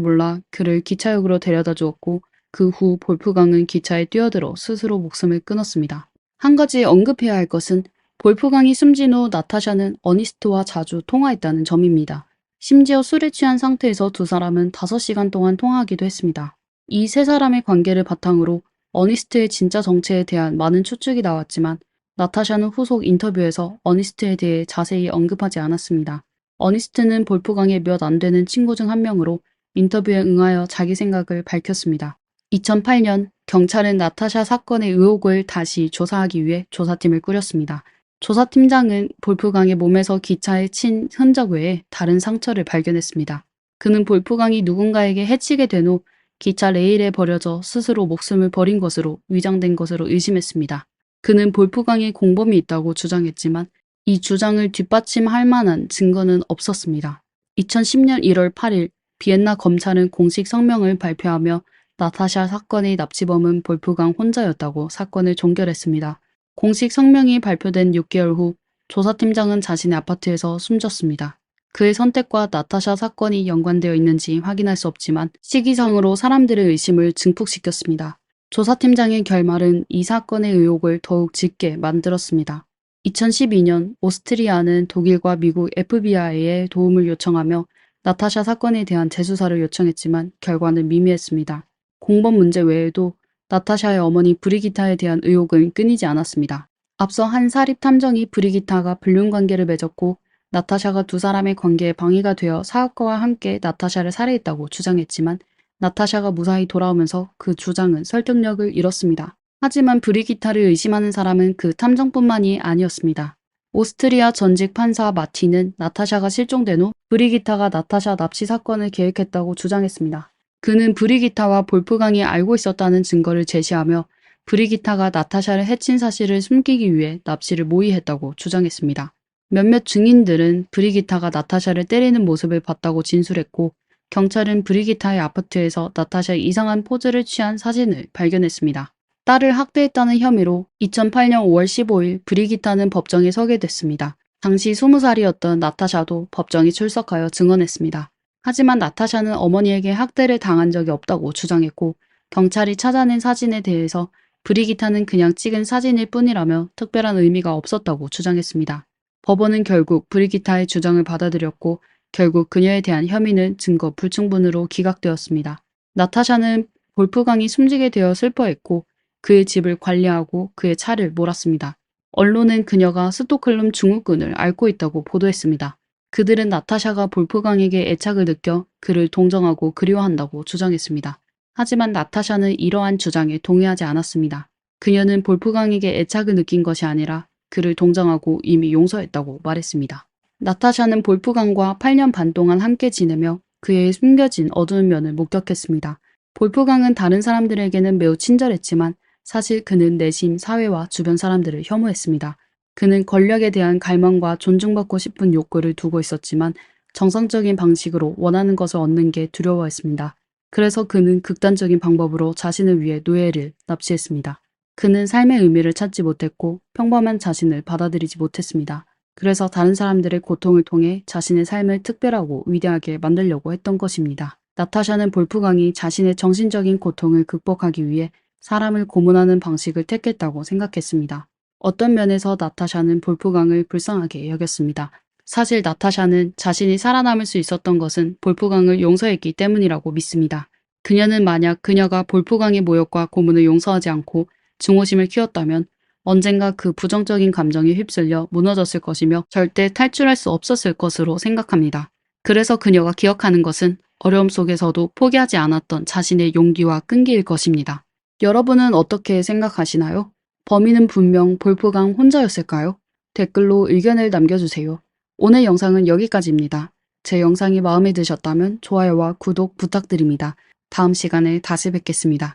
몰라 그를 기차역으로 데려다 주었고 그 후 볼프강은 기차에 뛰어들어 스스로 목숨을 끊었습니다. 한 가지 언급해야 할 것은 볼프강이 숨진 후 나타샤는 어니스트와 자주 통화했다는 점입니다. 심지어 술에 취한 상태에서 두 사람은 5시간 동안 통화하기도 했습니다. 이 세 사람의 관계를 바탕으로 어니스트의 진짜 정체에 대한 많은 추측이 나왔지만 나타샤는 후속 인터뷰에서 어니스트에 대해 자세히 언급하지 않았습니다. 어니스트는 볼프강의 몇 안 되는 친구 중 한 명으로 인터뷰에 응하여 자기 생각을 밝혔습니다. 2008년 경찰은 나타샤 사건의 의혹을 다시 조사하기 위해 조사팀을 꾸렸습니다. 조사팀장은 볼프강의 몸에서 기차에 친 흔적 외에 다른 상처를 발견했습니다. 그는 볼프강이 누군가에게 해치게 된 후 기차 레일에 버려져 스스로 목숨을 버린 것으로 위장된 것으로 의심했습니다. 그는 볼프강이 공범이 있다고 주장했지만 이 주장을 뒷받침할 만한 증거는 없었습니다. 2010년 1월 8일 비엔나 검찰은 공식 성명을 발표하며 나타샤 사건의 납치범은 볼프강 혼자였다고 사건을 종결했습니다. 공식 성명이 발표된 6개월 후 조사팀장은 자신의 아파트에서 숨졌습니다. 그의 선택과 나타샤 사건이 연관되어 있는지 확인할 수 없지만 시기상으로 사람들의 의심을 증폭시켰습니다. 조사팀장의 결말은 이 사건의 의혹을 더욱 짙게 만들었습니다. 2012년 오스트리아는 독일과 미국 FBI에 도움을 요청하며 나타샤 사건에 대한 재수사를 요청했지만 결과는 미미했습니다. 공범 문제 외에도 나타샤의 어머니 브리기타에 대한 의혹은 끊이지 않았습니다. 앞서 한 사립 탐정이 브리기타가 불륜 관계를 맺었고 나타샤가 두 사람의 관계에 방해가 되어 사업가와 함께 나타샤를 살해했다고 주장했지만 나타샤가 무사히 돌아오면서 그 주장은 설득력을 잃었습니다. 하지만 브리기타를 의심하는 사람은 그 탐정뿐만이 아니었습니다. 오스트리아 전직 판사 마티는 나타샤가 실종된 후 브리기타가 나타샤 납치 사건을 계획했다고 주장했습니다. 그는 브리기타와 볼프강이 알고 있었다는 증거를 제시하며 브리기타가 나타샤를 해친 사실을 숨기기 위해 납치를 모의했다고 주장했습니다. 몇몇 증인들은 브리기타가 나타샤를 때리는 모습을 봤다고 진술했고, 경찰은 브리기타의 아파트에서 나타샤의 이상한 포즈를 취한 사진을 발견했습니다. 딸을 학대했다는 혐의로 2008년 5월 15일 브리기타는 법정에 서게 됐습니다. 당시 20살이었던 나타샤도 법정에 출석하여 증언했습니다. 하지만 나타샤는 어머니에게 학대를 당한 적이 없다고 주장했고, 경찰이 찾아낸 사진에 대해서 브리기타는 그냥 찍은 사진일 뿐이라며 특별한 의미가 없었다고 주장했습니다. 법원은 결국 브리기타의 주장을 받아들였고, 결국 그녀에 대한 혐의는 증거 불충분으로 기각되었습니다. 나타샤는 볼프강이 숨지게 되어 슬퍼했고, 그의 집을 관리하고 그의 차를 몰았습니다. 언론은 그녀가 스톡홀름 증후군을 앓고 있다고 보도했습니다. 그들은 나타샤가 볼프강에게 애착을 느껴 그를 동정하고 그리워한다고 주장했습니다. 하지만 나타샤는 이러한 주장에 동의하지 않았습니다. 그녀는 볼프강에게 애착을 느낀 것이 아니라 그를 동정하고 이미 용서했다고 말했습니다. 나타샤는 볼프강과 8년 반 동안 함께 지내며 그의 숨겨진 어두운 면을 목격했습니다. 볼프강은 다른 사람들에게는 매우 친절했지만 사실 그는 내심 사회와 주변 사람들을 혐오했습니다. 그는 권력에 대한 갈망과 존중받고 싶은 욕구를 두고 있었지만 정상적인 방식으로 원하는 것을 얻는 게 두려워했습니다. 그래서 그는 극단적인 방법으로 자신을 위해 노예를 납치했습니다. 그는 삶의 의미를 찾지 못했고 평범한 자신을 받아들이지 못했습니다. 그래서 다른 사람들의 고통을 통해 자신의 삶을 특별하고 위대하게 만들려고 했던 것입니다. 나타샤는 볼프강이 자신의 정신적인 고통을 극복하기 위해 사람을 고문하는 방식을 택했다고 생각했습니다. 어떤 면에서 나타샤는 볼프강을 불쌍하게 여겼습니다. 사실 나타샤는 자신이 살아남을 수 있었던 것은 볼프강을 용서했기 때문이라고 믿습니다. 그녀는 만약 그녀가 볼프강의 모욕과 고문을 용서하지 않고 증오심을 키웠다면 언젠가 그 부정적인 감정에 휩쓸려 무너졌을 것이며 절대 탈출할 수 없었을 것으로 생각합니다. 그래서 그녀가 기억하는 것은 어려움 속에서도 포기하지 않았던 자신의 용기와 끈기일 것입니다. 여러분은 어떻게 생각하시나요? 범인은 분명 볼프강 혼자였을까요? 댓글로 의견을 남겨주세요. 오늘 영상은 여기까지입니다. 제 영상이 마음에 드셨다면 좋아요와 구독 부탁드립니다. 다음 시간에 다시 뵙겠습니다.